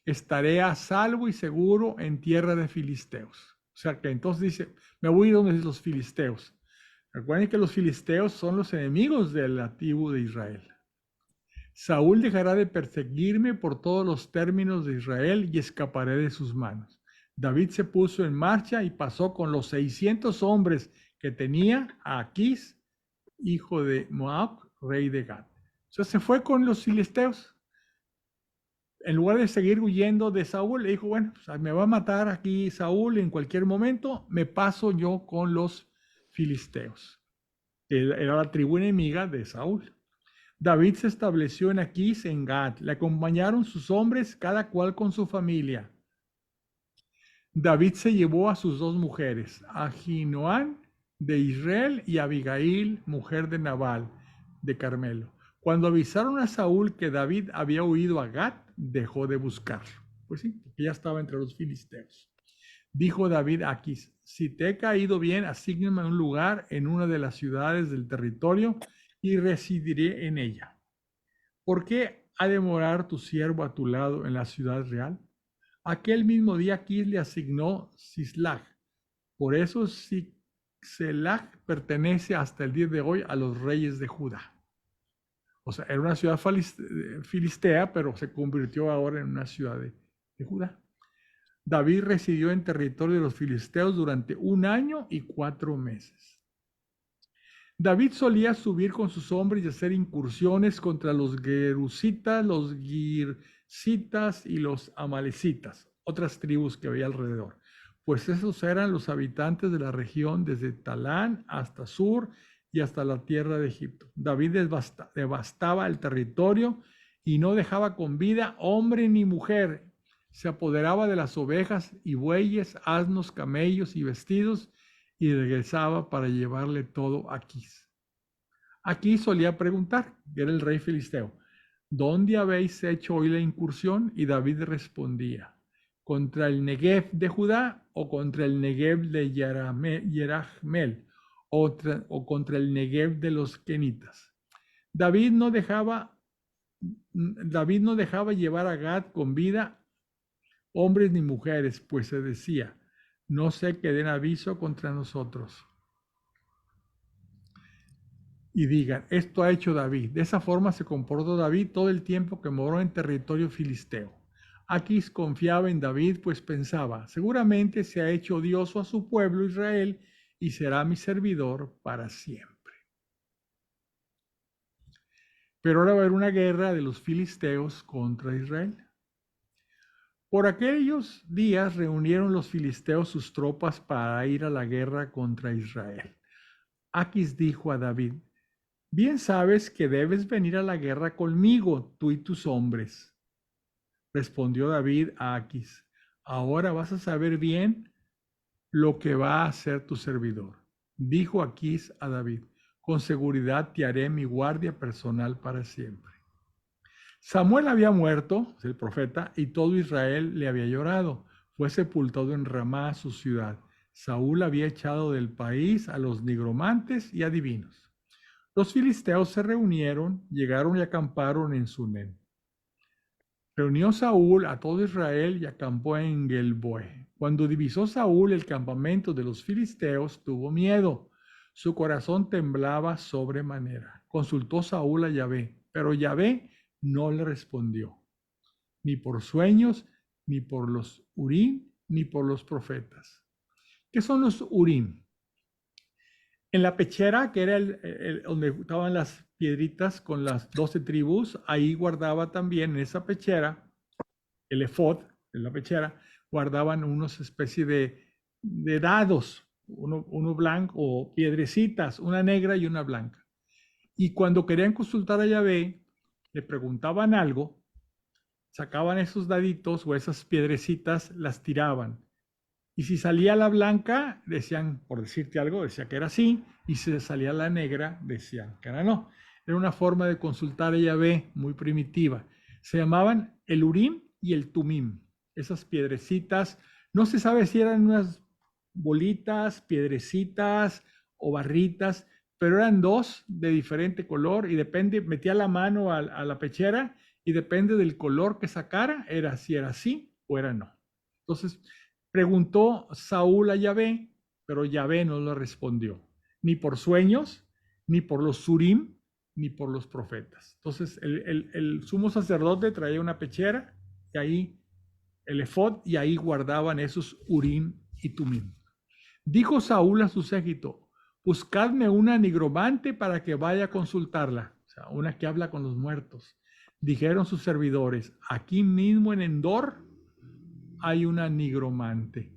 Estaré a salvo y seguro en tierra de filisteos. O sea que entonces dice: me voy a ir donde los filisteos. Recuerden que los filisteos son los enemigos de la tribu de Israel. Saúl dejará de perseguirme por todos los términos de Israel y escaparé de sus manos. David se puso en marcha y pasó con los 600 hombres que tenía a Aquís, hijo de Moab, rey de Gat. Entonces se fue con los filisteos. En lugar de seguir huyendo de Saúl, le dijo, bueno, pues me va a matar aquí Saúl en cualquier momento, me paso yo con los filisteos. Era la tribu enemiga de Saúl. David se estableció en Aquís, en Gat. Le acompañaron sus hombres, cada cual con su familia. David se llevó a sus dos mujeres, Ahinoam de Israel y Abigail, mujer de Nabal, de Carmelo. Cuando avisaron a Saúl que David había huido a Gat, dejó de buscarlo. Pues sí, porque ya estaba entre los filisteos. Dijo David a Aquís, si te he caído bien, asígname un lugar en una de las ciudades del territorio y residiré en ella. ¿Por qué ha de morar tu siervo a tu lado en la ciudad real? Aquel mismo día Aquís le asignó Sislag. Por eso Sislag pertenece hasta el día de hoy a los reyes de Judá. O sea, era una ciudad filistea, pero se convirtió ahora en una ciudad de Judá. David residió en territorio de los filisteos durante 1 año y 4 meses. David solía subir con sus hombres y hacer incursiones contra los gerusitas, los girsitas y los amalecitas, otras tribus que había alrededor, pues esos eran los habitantes de la región desde Talán hasta Sur y hasta la tierra de Egipto. David devastaba el territorio y no dejaba con vida hombre ni mujer. Se apoderaba de las ovejas y bueyes, asnos, camellos y vestidos y regresaba para llevarle todo a Aquís. Aquís solía preguntar, era el rey filisteo, ¿dónde habéis hecho hoy la incursión? Y David respondía, ¿contra el Negev de Judá o contra el Negev de Yerahmeel o contra el Negev de los Kenitas? David no dejaba llevar a Gad con vida hombres ni mujeres, pues se decía, no sé que den aviso contra nosotros y digan, esto ha hecho David. De esa forma se comportó David todo el tiempo que moró en territorio filisteo. Aquís confiaba en David, pues pensaba, seguramente se ha hecho odioso a su pueblo Israel y será mi servidor para siempre. Pero ahora va a haber una guerra de los filisteos contra Israel. Por aquellos días reunieron los filisteos sus tropas para ir a la guerra contra Israel. Aquís dijo a David, bien sabes que debes venir a la guerra conmigo, tú y tus hombres. Respondió David a Aquís, ahora vas a saber bien lo que va a hacer tu servidor. Dijo Aquís a David, con seguridad te haré mi guardia personal para siempre. Samuel había muerto, el profeta, y todo Israel le había llorado. Fue sepultado en Ramá, su ciudad. Saúl había echado del país a los nigromantes y adivinos. Los filisteos se reunieron, llegaron y acamparon en Sunem. Reunió Saúl a todo Israel y acampó en Gelboe. Cuando divisó Saúl el campamento de los filisteos, tuvo miedo. Su corazón temblaba sobremanera. Consultó Saúl a Yahvé, pero Yahvé no le respondió, ni por sueños, ni por los Urim, ni por los profetas. ¿Qué son los Urim? En la pechera, que era donde estaban las piedritas con las 12 tribus, ahí guardaba también en esa pechera, el efod, en la pechera, guardaban unos especie de dados, uno blanco o piedrecitas, una negra y una blanca. Y cuando querían consultar a Yahvé, le preguntaban algo, sacaban esos daditos o esas piedrecitas, las tiraban. Y si salía la blanca, decían, por decirte algo, decía que era sí, y si salía la negra, decían que era no. Era una forma de consultar a Yahvé muy primitiva. Se llamaban el Urim y el Tumim. Esas piedrecitas, no se sabe si eran unas bolitas, piedrecitas o barritas, pero eran dos de diferente color y depende, metía la mano a la pechera y depende del color que sacara, era si era sí o era no. Entonces, preguntó Saúl a Yahvé, pero Yahvé no le respondió, ni por sueños, ni por los surim, ni por los profetas. Entonces, el sumo sacerdote traía una pechera y ahí el efod, y ahí guardaban esos Urim y Tumim. Dijo Saúl a su séquito: buscadme una nigromante para que vaya a consultarla, o sea, una que habla con los muertos. Dijeron sus servidores: aquí mismo en Endor hay una nigromante.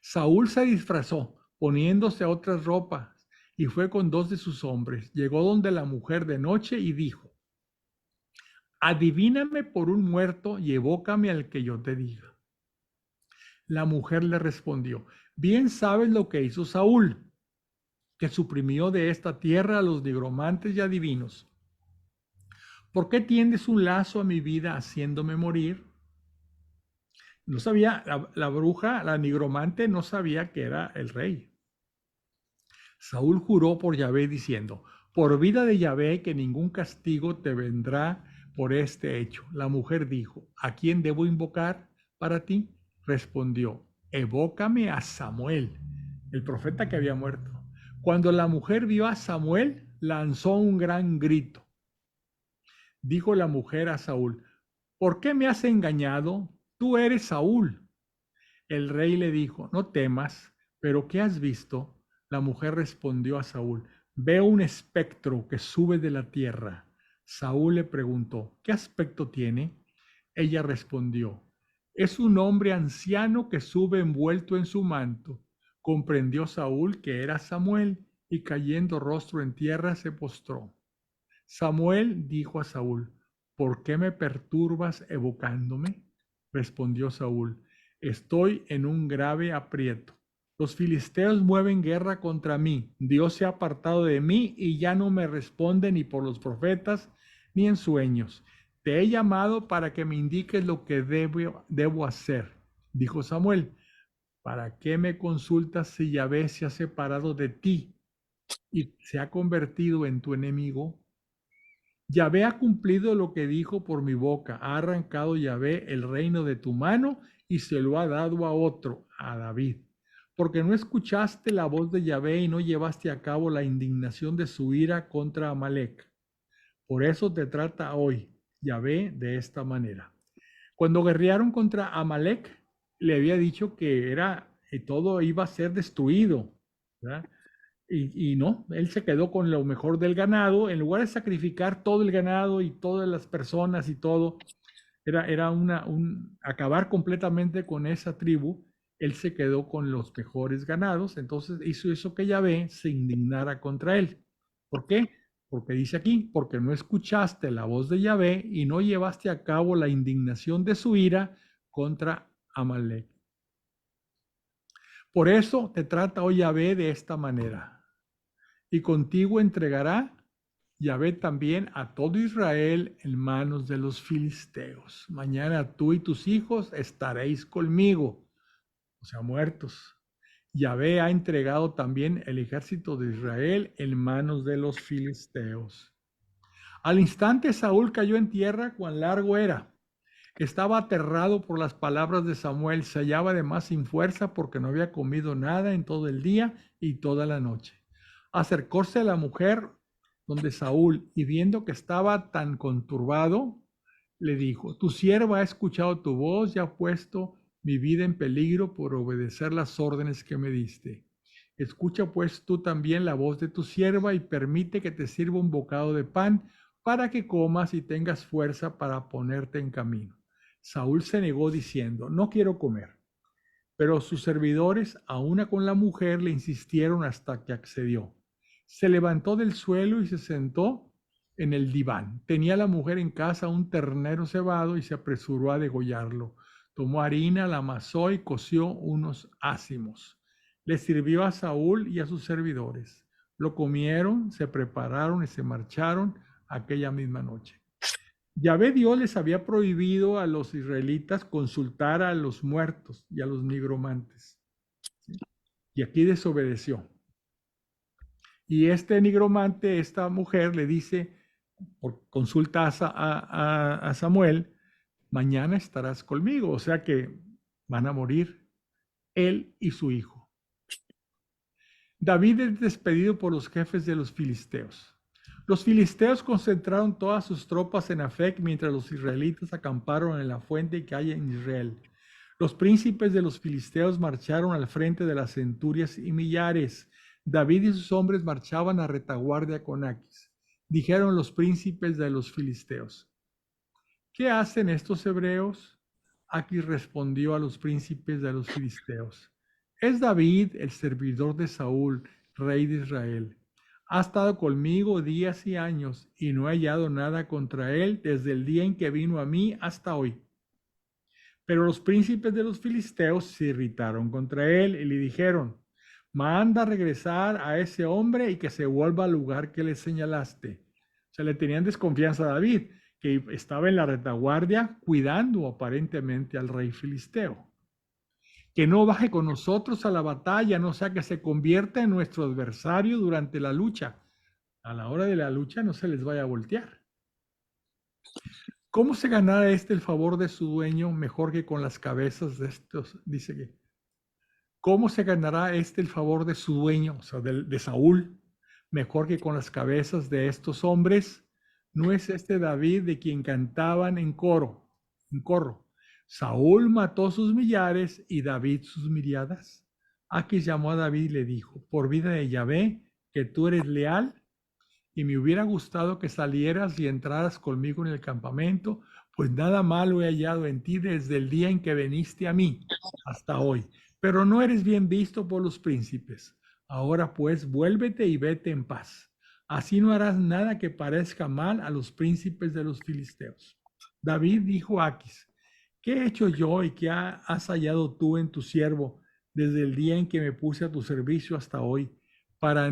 Saúl se disfrazó, poniéndose otras ropas, y fue con 2 de sus hombres. Llegó donde la mujer de noche y dijo: adivíname por un muerto y evócame al que yo te diga. La mujer le respondió: bien sabes lo que hizo Saúl, que suprimió de esta tierra a los nigromantes y adivinos. ¿Por qué tiendes un lazo a mi vida haciéndome morir? No sabía, la bruja, la nigromante, no sabía que era el rey. Saúl juró por Yahvé diciendo: por vida de Yahvé, que ningún castigo te vendrá por este hecho. La mujer dijo: ¿a quién debo invocar para ti? Respondió: evócame a Samuel, el profeta que había muerto. Cuando la mujer vio a Samuel, lanzó un gran grito. Dijo la mujer a Saúl: ¿por qué me has engañado? Tú eres Saúl. El rey le dijo: no temas. ¿Pero qué has visto? La mujer respondió a Saúl: veo un espectro que sube de la tierra. Saúl le preguntó: ¿qué aspecto tiene? Ella respondió: es un hombre anciano que sube envuelto en su manto. Comprendió Saúl que era Samuel, y cayendo rostro en tierra se postró. Samuel dijo a Saúl: ¿por qué me perturbas evocándome? Respondió Saúl: estoy en un grave aprieto. Los filisteos mueven guerra contra mí. Dios se ha apartado de mí y ya no me responde ni por los profetas ni en sueños. Te he llamado para que me indiques lo que debo hacer. Dijo Samuel: ¿para qué me consultas si Yahvé se ha separado de ti y se ha convertido en tu enemigo? Yahvé ha cumplido lo que dijo por mi boca. Ha arrancado Yahvé el reino de tu mano y se lo ha dado a otro, a David. Porque no escuchaste la voz de Yahvé y no llevaste a cabo la indignación de su ira contra Amalek. Por eso te trata hoy Yahvé de esta manera. Cuando guerrearon contra Amalek, le había dicho que todo iba a ser destruido, ¿verdad? Y no, él se quedó con lo mejor del ganado. En lugar de sacrificar todo el ganado y todas las personas y todo, era acabar completamente con esa tribu. Él se quedó con los mejores ganados. Entonces hizo eso que Yahvé se indignara contra él. ¿Por qué? Porque dice aquí: porque no escuchaste la voz de Yahvé y no llevaste a cabo la indignación de su ira contra Amalek. Por eso te trata hoy Yahvé de esta manera. Y contigo entregará Yahvé también a todo Israel en manos de los filisteos. Mañana tú y tus hijos estaréis conmigo, o sea, muertos. Yahvé ha entregado también el ejército de Israel en manos de los filisteos. Al instante Saúl cayó en tierra, cuán largo era. Estaba aterrado por las palabras de Samuel, se hallaba además sin fuerza porque no había comido nada en todo el día y toda la noche. Acercóse a la mujer donde Saúl, y viendo que estaba tan conturbado, le dijo: tu sierva ha escuchado tu voz y ha puesto mi vida en peligro por obedecer las órdenes que me diste. Escucha pues tú también la voz de tu sierva y permite que te sirva un bocado de pan para que comas y tengas fuerza para ponerte en camino. Saúl se negó diciendo: no quiero comer. Pero sus servidores, a una con la mujer, le insistieron hasta que accedió. Se levantó del suelo y se sentó en el diván. Tenía la mujer en casa un ternero cebado y se apresuró a degollarlo. Tomó harina, la amasó y coció unos ácimos. Le sirvió a Saúl y a sus servidores. Lo comieron, se prepararon y se marcharon aquella misma noche. Yahvé Dios les había prohibido a los israelitas consultar a los muertos y a los nigromantes. ¿Sí? Y aquí desobedeció. Y este nigromante, esta mujer, le dice, consulta a Samuel: mañana estarás conmigo. O sea que van a morir él y su hijo. David es despedido por los jefes de los filisteos. Los filisteos concentraron todas sus tropas en Afec mientras los israelitas acamparon en la fuente que hay en Israel. Los príncipes de los filisteos marcharon al frente de las centurias y millares. David y sus hombres marchaban a retaguardia con Aquis. Dijeron los príncipes de los filisteos: ¿qué hacen estos hebreos? Aquis respondió a los príncipes de los filisteos: es David, el servidor de Saúl, rey de Israel. Ha estado conmigo días y años, y no he hallado nada contra él desde el día en que vino a mí hasta hoy. Pero los príncipes de los filisteos se irritaron contra él y le dijeron: manda regresar a ese hombre y que se vuelva al lugar que le señalaste. O sea, le tenían desconfianza a David, que estaba en la retaguardia cuidando aparentemente al rey filisteo. Que no baje con nosotros a la batalla, no sea que se convierta en nuestro adversario durante la lucha. A la hora de la lucha no se les vaya a voltear. ¿Cómo se ganará el favor de su dueño mejor que con las cabezas de estos? Dice que, ¿cómo se ganará el favor de su dueño, o sea, de Saúl, mejor que con las cabezas de estos hombres? ¿No es este David de quien cantaban en corro? Saúl mató sus millares y David sus miriadas. Aquis llamó a David y le dijo: por vida de Yahvé, que tú eres leal, y me hubiera gustado que salieras y entraras conmigo en el campamento, pues nada malo he hallado en ti desde el día en que viniste a mí hasta hoy. Pero no eres bien visto por los príncipes. Ahora pues, vuélvete y vete en paz. Así no harás nada que parezca mal a los príncipes de los filisteos. David dijo a Aquis: ¿qué he hecho yo y qué has hallado tú en tu siervo desde el día en que me puse a tu servicio hasta hoy, para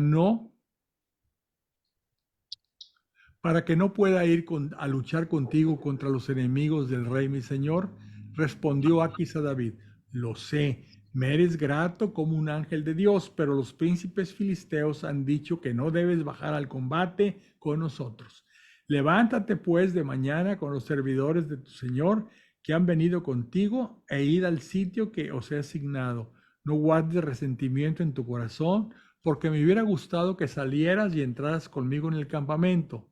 que no pueda ir a luchar contigo contra los enemigos del rey mi señor? Respondió Aquis a David: lo sé, me eres grato como un ángel de Dios, pero los príncipes filisteos han dicho que no debes bajar al combate con nosotros. Levántate pues de mañana con los servidores de tu señor que han venido contigo e id al sitio que os he asignado. No guardes resentimiento en tu corazón, porque me hubiera gustado que salieras y entraras conmigo en el campamento,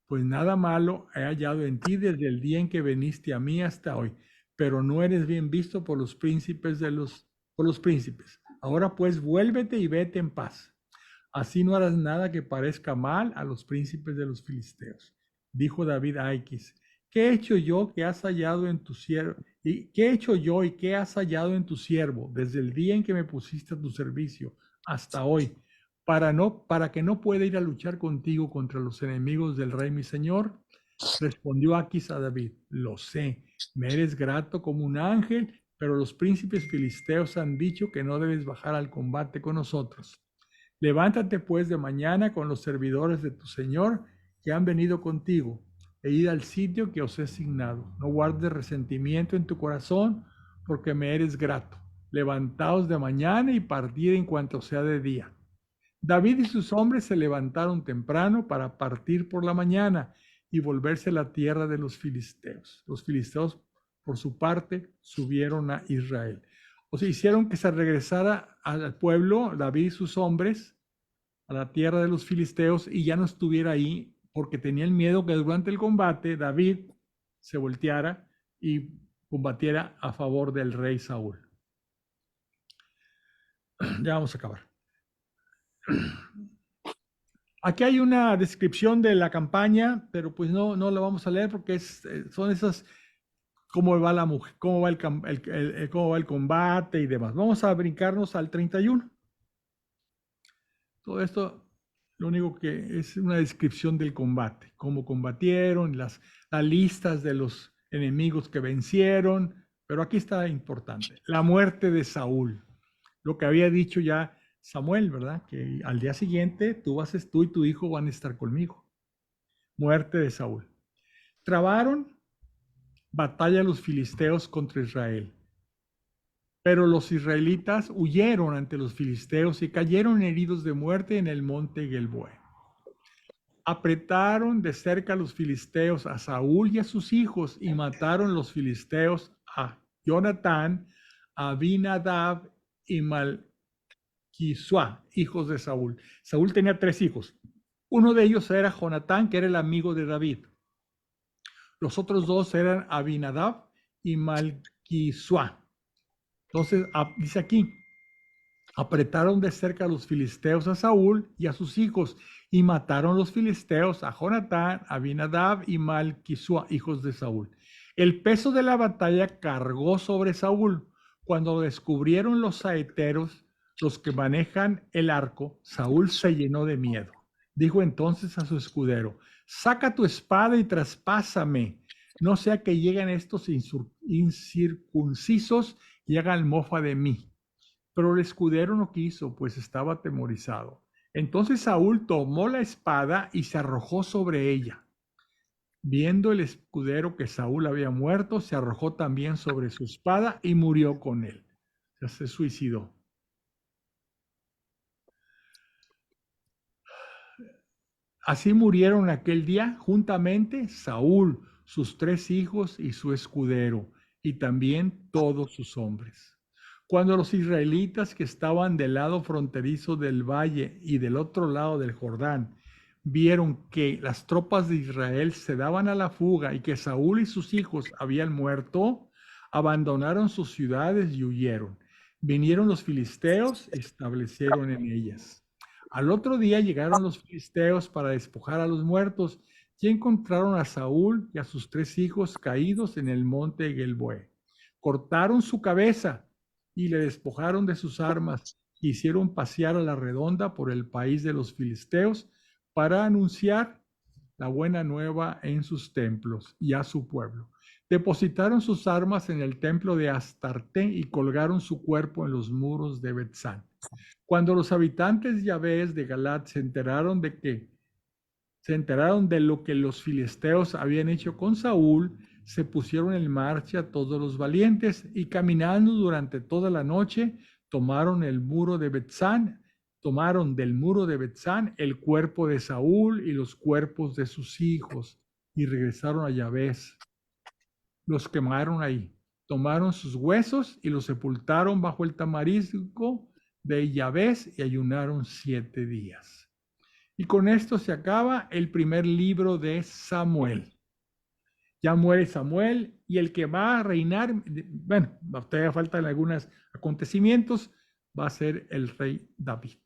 pues nada malo he hallado en ti desde el día en que viniste a mí hasta hoy, pero no eres bien visto por los príncipes Ahora pues vuélvete y vete en paz. Así no harás nada que parezca mal a los príncipes de los filisteos. Dijo David a Aquis: ¿qué he hecho yo que has hallado en tu siervo? ¿Y qué he hecho yo y qué has hallado en tu siervo desde el día en que me pusiste a tu servicio hasta hoy, para que no pueda ir a luchar contigo contra los enemigos del rey mi señor? Respondió Aquis a David: lo sé, me eres grato como un ángel, pero los príncipes filisteos han dicho que no debes bajar al combate con nosotros. Levántate pues de mañana con los servidores de tu señor que han venido contigo, e id al sitio que os he asignado. No guardes resentimiento en tu corazón, porque me eres grato. Levantaos de mañana y partid en cuanto sea de día. David y sus hombres se levantaron temprano para partir por la mañana y volverse a la tierra de los filisteos. Los filisteos, por su parte, subieron a Israel. O sea, hicieron que se regresara al pueblo, David y sus hombres, a la tierra de los filisteos, y ya no estuviera ahí, porque tenían miedo que durante el combate David se volteara y combatiera a favor del rey Saúl. Ya vamos a acabar. Aquí hay una descripción de la campaña, pero pues no la vamos a leer porque son esas, cómo va la mujer, cómo va cómo va el combate y demás. Vamos a brincarnos al 31. Todo esto, lo único que es una descripción del combate, cómo combatieron, las listas de los enemigos que vencieron, pero aquí está importante, la muerte de Saúl, lo que había dicho ya Samuel, ¿verdad? Que al día siguiente tú y tu hijo van a estar conmigo. Muerte de Saúl. Trabaron batalla los filisteos contra Israel. Pero los israelitas huyeron ante los filisteos y cayeron heridos de muerte en el monte Gelboa. Apretaron de cerca los filisteos a Saúl y a sus hijos y mataron los filisteos a Jonatán, a Abinadab y Malquisua, hijos de Saúl. Saúl tenía 3 hijos. Uno de ellos era Jonatán, que era el amigo de David. Los otros dos eran Abinadab y Malquisua. Entonces, dice aquí, apretaron de cerca a los filisteos a Saúl y a sus hijos, y mataron los filisteos a Jonatán, Abinadab y Malquisua, hijos de Saúl. El peso de la batalla cargó sobre Saúl. Cuando lo descubrieron los saeteros, los que manejan el arco, Saúl se llenó de miedo. Dijo entonces a su escudero: saca tu espada y traspásame, no sea que lleguen estos incircuncisos y hagan mofa de mí. Pero el escudero no quiso, pues estaba atemorizado. Entonces Saúl tomó la espada y se arrojó sobre ella. Viendo el escudero que Saúl había muerto, se arrojó también sobre su espada y murió con él. O sea, se suicidó. Así murieron aquel día juntamente Saúl, sus 3 hijos y su escudero, y también todos sus hombres. Cuando los israelitas que estaban del lado fronterizo del valle y del otro lado del Jordán vieron que las tropas de Israel se daban a la fuga y que Saúl y sus hijos habían muerto, abandonaron sus ciudades y huyeron. Vinieron los filisteos y establecieron en ellas. Al otro día llegaron los filisteos para despojar a los muertos y encontraron a Saúl y a sus 3 hijos caídos en el monte Gelboé. Cortaron su cabeza y le despojaron de sus armas. Hicieron pasear a la redonda por el país de los filisteos para anunciar la buena nueva en sus templos y a su pueblo. Depositaron sus armas en el templo de Astarte y colgaron su cuerpo en los muros de Betzán. Cuando los habitantes Yabes de Galat se enteraron de lo que los filisteos habían hecho con Saúl, se pusieron en marcha todos los valientes y caminando durante toda la noche tomaron del muro de Betzán el cuerpo de Saúl y los cuerpos de sus hijos y regresaron a Yabes. Los quemaron ahí, tomaron sus huesos y los sepultaron bajo el tamarisco de Yabes y ayunaron 7 días. Y con esto se acaba el primer libro de Samuel. Ya muere Samuel y el que va a reinar, bueno, todavía faltan algunos acontecimientos, va a ser el rey David.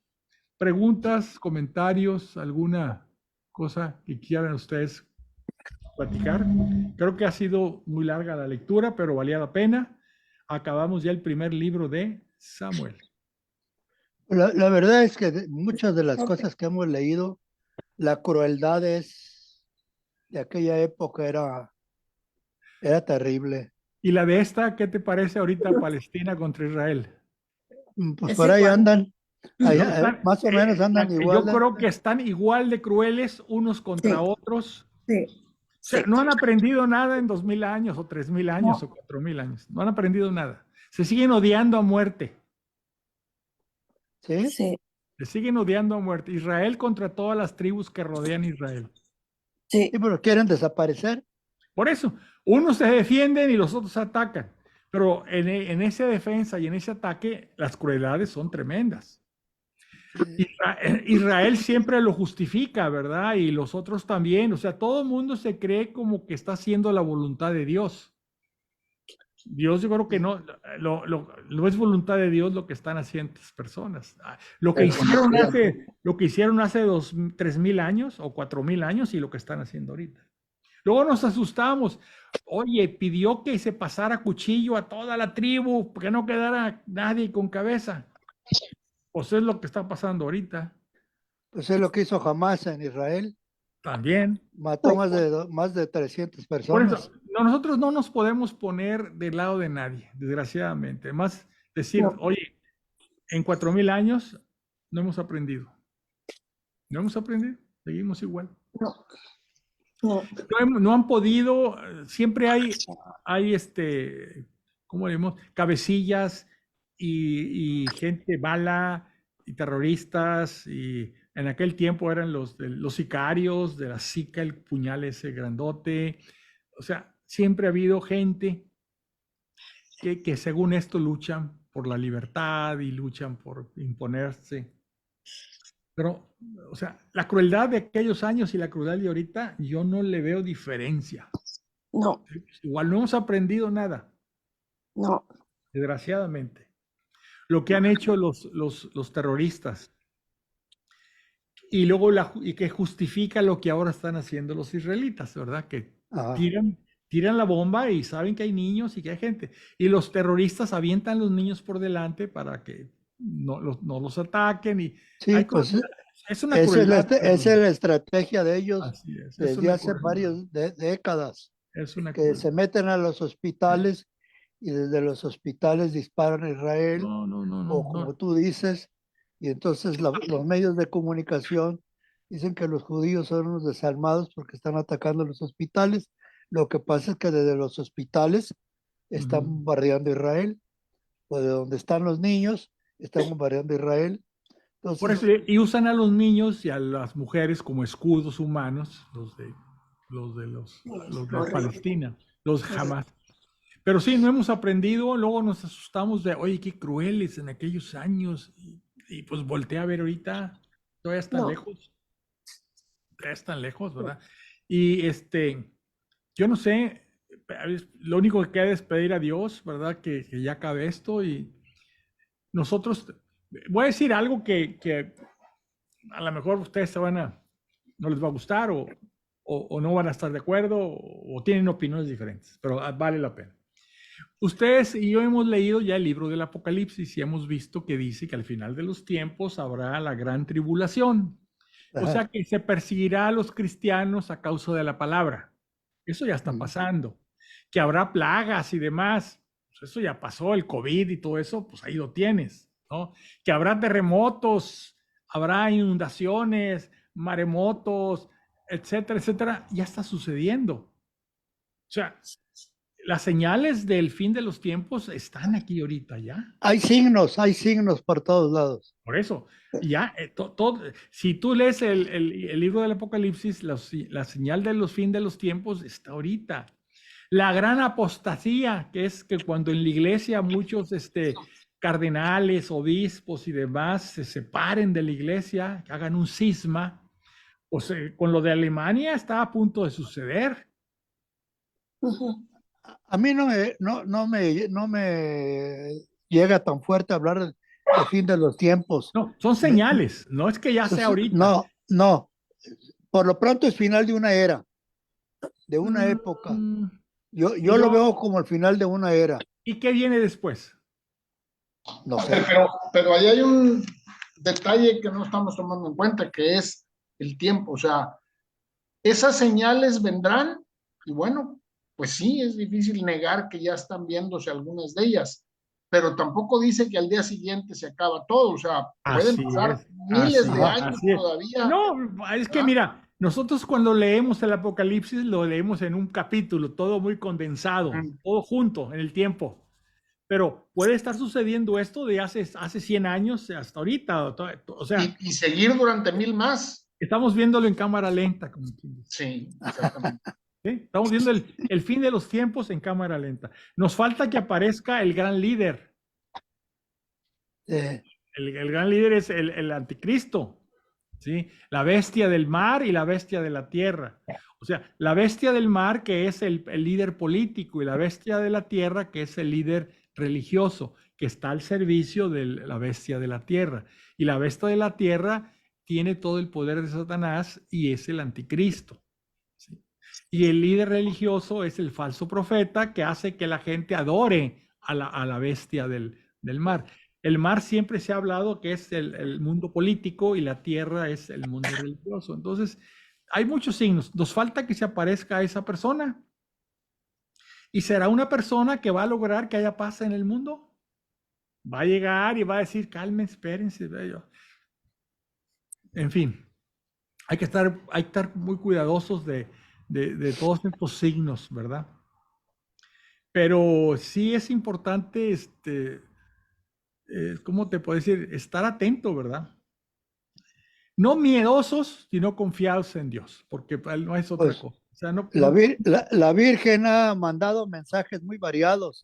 ¿Preguntas, comentarios, alguna cosa que quieran ustedes platicar? Creo que ha sido muy larga la lectura, pero valía la pena. Acabamos ya el primer libro de Samuel. La verdad es que muchas de las cosas que hemos leído, la crueldad de aquella época era terrible. ¿Y la de esta, qué te parece ahorita, Palestina contra Israel? Pues Es por ahí igual. andan, Están, más o menos andan yo igual. creo que están igual de crueles unos contra Sí. otros. Sí, O sea, sí. no han aprendido nada en 2000 años o 3000 años No. o 4000 años. No han aprendido nada. Se siguen odiando a muerte. ¿Sí? Sí, Se siguen odiando a muerte. Israel contra todas las tribus que rodean Israel. sí, Sí, pero quieren desaparecer. Por eso, unos se defienden y los otros atacan. Pero en esa defensa y en ese ataque, las crueldades son tremendas. Israel siempre lo justifica, ¿verdad? Y los otros también. O sea, todo el mundo se cree como que está haciendo la voluntad de Dios. Dios, yo creo que no, no es voluntad de Dios lo que están haciendo estas personas. Lo que hicieron hace 3000 años o 4000 años y lo que están haciendo ahorita. Luego nos asustamos. Oye, pidió que se pasara cuchillo a toda la tribu, que no quedara nadie con cabeza. Pues es lo que está pasando ahorita. Pues es lo que hizo Hamás en Israel. También. Mató más de 300 Por personas. eso, nosotros no nos podemos poner del lado de nadie, desgraciadamente. Más decir, No. oye, en 4000 años no hemos aprendido. No hemos aprendido, seguimos igual. no, no. No han podido, siempre hay ¿cómo le decimos? Cabecillas y gente mala y terroristas, y en aquel tiempo eran los sicarios de la Sica, el puñal ese grandote. O sea, siempre ha habido gente que según esto luchan por la libertad y luchan por imponerse. Pero, o sea, la crueldad de aquellos años y la crueldad de ahorita, yo no le veo diferencia. No, Igual no hemos aprendido nada, no. desgraciadamente. Lo que han hecho los terroristas y luego y que justifica lo que ahora están haciendo los israelitas, ¿verdad? Que Ajá. tiran la bomba y saben que hay niños y que hay gente. Y los terroristas avientan los niños por delante para que no los ataquen. Y Sí, hay pues es una esa crueldad. es la estrategia de ellos Así es desde una hace crueldad. varias décadas, Es una que crueldad. se meten a los hospitales y desde los hospitales disparan a Israel, No, no, no, o no, como no. tú dices, y entonces los medios de comunicación dicen que los judíos son unos desarmados porque están atacando los hospitales. Lo que pasa es que desde los hospitales están Ujú. bombardeando Israel, o de donde están los niños están bombardeando Israel. Por eso, Entonces, y usan a los niños y a las mujeres como escudos humanos, los de Horrible. Palestina, los Horrible. Hamas. Pero sí, no hemos aprendido, luego nos asustamos de, oye, qué crueles en aquellos años. Y pues voltea a ver ahorita, todavía están No. lejos, todavía están lejos, ¿verdad? Y yo no sé, lo único que queda es pedir a Dios, ¿verdad? Que ya acabe esto y nosotros, voy a decir algo que a lo mejor ustedes no les va a gustar o no van a estar de acuerdo o tienen opiniones diferentes, pero vale la pena. Ustedes y yo hemos leído ya el libro del Apocalipsis y hemos visto que dice que al final de los tiempos habrá la gran tribulación. O ajá, sea que se perseguirá a los cristianos a causa de la palabra. Eso ya está mm, pasando. Que habrá plagas y demás. Pues eso ya pasó, el COVID y todo eso, pues ahí lo tienes, ¿no? Que habrá terremotos, habrá inundaciones, maremotos, etcétera, etcétera. Ya está sucediendo. O sea, las señales del fin de los tiempos están aquí ahorita ya. hay signos por todos lados. Por eso, ya, si tú lees el libro del Apocalipsis, la señal de los fin de los tiempos está ahorita. La gran apostasía, que es que cuando en la iglesia muchos cardenales, obispos y demás se separen de la iglesia, que hagan un cisma, pues con lo de Alemania está a punto de suceder. Ujú. A mí no me llega tan fuerte hablar del fin de los tiempos. No, son Me- señales, no es que ya sea ahorita. no, no, por lo pronto es final de una era, de una época. Mm, Yo lo yo, veo como el final de una era, ¿Y qué viene después? no A ver, sé. pero ahí hay un detalle que no estamos tomando en cuenta, que es el tiempo. O sea, esas señales vendrán y bueno, pues sí, es difícil negar que ya están viéndose algunas de ellas, pero tampoco dice que al día siguiente se acaba todo. O sea, pueden Así pasar es, miles de Ajá, años así es. todavía. No, es que ¿Verdad? mira, nosotros cuando leemos el Apocalipsis lo leemos en un capítulo, todo muy condensado, Mm. todo junto en el tiempo. Pero puede estar sucediendo esto de hace 100 años hasta ahorita. O sea, Y seguir durante 1000 más. estamos viéndolo en cámara lenta, como quien dice, Sí, exactamente. ¿sí? Estamos viendo el fin de los tiempos en cámara lenta. Nos falta que aparezca el gran líder. eh, El gran líder es el anticristo, ¿sí? La bestia del mar y la bestia de la tierra. O sea, la bestia del mar que es el líder político y la bestia de la tierra que es el líder religioso, que está al servicio de la bestia de la tierra. Y la bestia de la tierra tiene todo el poder de Satanás y es el anticristo, ¿sí? Y el líder religioso es el falso profeta que hace que la gente adore a la bestia del mar. El mar siempre se ha hablado que es el mundo político y la tierra es el mundo religioso. Entonces, hay muchos signos. Nos falta que se aparezca esa persona. Y será una persona que va a lograr que haya paz en el mundo. Va a llegar y va a decir, calmen, espérense. En fin, hay que estar muy cuidadosos de todos estos signos, ¿verdad? Pero sí es importante, ¿cómo te puedo decir? Estar atento, ¿verdad? No miedosos, sino confiados en Dios, porque no es otra pues cosa. O sea, la Virgen ha mandado mensajes muy variados.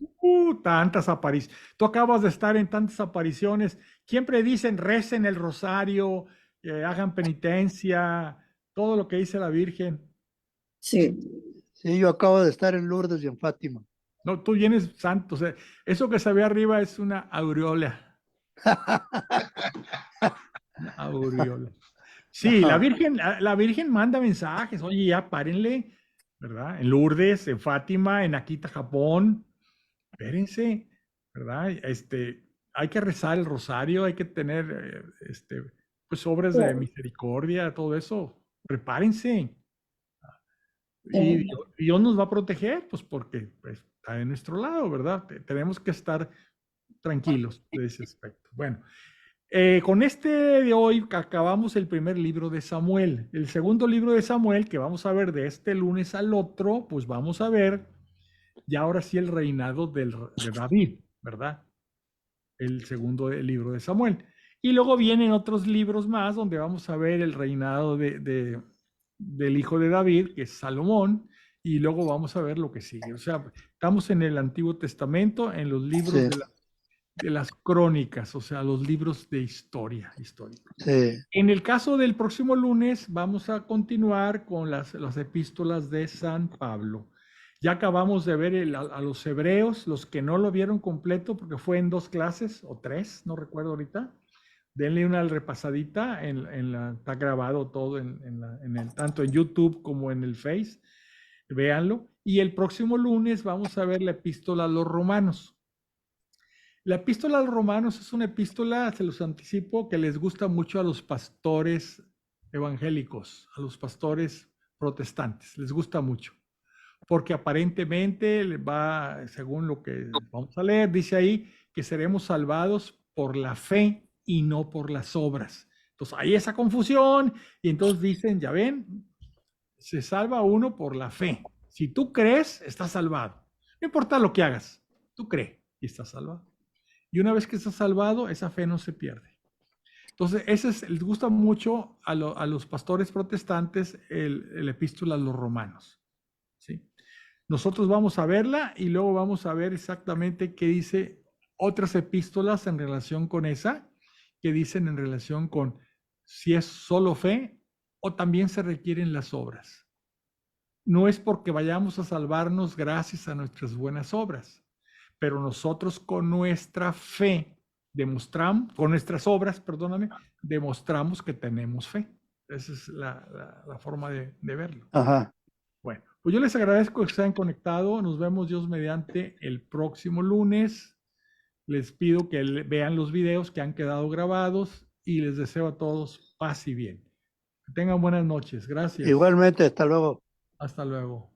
tantas apariciones. Tú acabas de estar en tantas apariciones. Siempre dicen, recen el rosario, hagan penitencia, todo lo que dice la Virgen. Sí. Sí, yo acabo de estar en Lourdes y en Fátima. No, tú vienes santo, o sea, eso que se ve arriba es una aureola. Una aureola. Sí, la Virgen manda mensajes, oye, ya párenle, ¿verdad? En Lourdes, en Fátima, en Akita, Japón, espérense, ¿verdad? Hay que rezar el rosario, hay que tener, pues, obras de Claro. misericordia, todo eso, prepárense. Y Eh, Dios nos va a proteger, pues, porque pues, está de nuestro lado, ¿verdad? Tenemos que estar tranquilos de ese aspecto. Bueno, con este de hoy acabamos el primer libro de Samuel. El segundo libro de Samuel que vamos a ver de este lunes al otro, pues vamos a ver ya ahora sí el reinado de David, ¿verdad? El segundo libro de Samuel. Y luego vienen otros libros más donde vamos a ver el reinado del hijo de David, que es Salomón, y luego vamos a ver lo que sigue. O sea, estamos en el Antiguo Testamento, en los libros Sí, de las crónicas, o sea, los libros de historia histórica. sí, En el caso del próximo lunes, vamos a continuar con las epístolas de San Pablo. Ya acabamos de ver a los hebreos, los que no lo vieron completo, porque fue en 2 clases o 3, no recuerdo ahorita. Denle una repasadita, está grabado todo tanto en YouTube como en el Face. Véanlo. Y el próximo lunes vamos a ver la epístola a los romanos. La epístola a los romanos es una epístola, se los anticipo, que les gusta mucho a los pastores evangélicos, a los pastores protestantes, les gusta mucho, porque aparentemente va, según lo que vamos a leer, dice ahí que seremos salvados por la fe y no por las obras. Entonces hay esa confusión y entonces dicen, ya ven, se salva uno por la fe. Si tú crees, estás salvado. No importa lo que hagas, tú crees y estás salvado. Y una vez que estás salvado, esa fe no se pierde. Entonces, les gusta mucho a los pastores protestantes el epístola a los romanos. ¿Sí? Nosotros vamos a verla y luego vamos a ver exactamente qué dice otras epístolas en relación con esa, que dicen en relación con si es solo fe o también se requieren las obras. No es porque vayamos a salvarnos gracias a nuestras buenas obras, pero nosotros con nuestra fe demostramos, con nuestras obras, perdóname, demostramos que tenemos fe. Esa es la forma de verlo. ajá. Bueno, pues yo les agradezco que se hayan conectado. Nos vemos Dios mediante el próximo lunes. Les pido que vean los videos que han quedado grabados y les deseo a todos paz y bien. Que tengan buenas noches. Gracias. Igualmente, hasta luego. Hasta luego.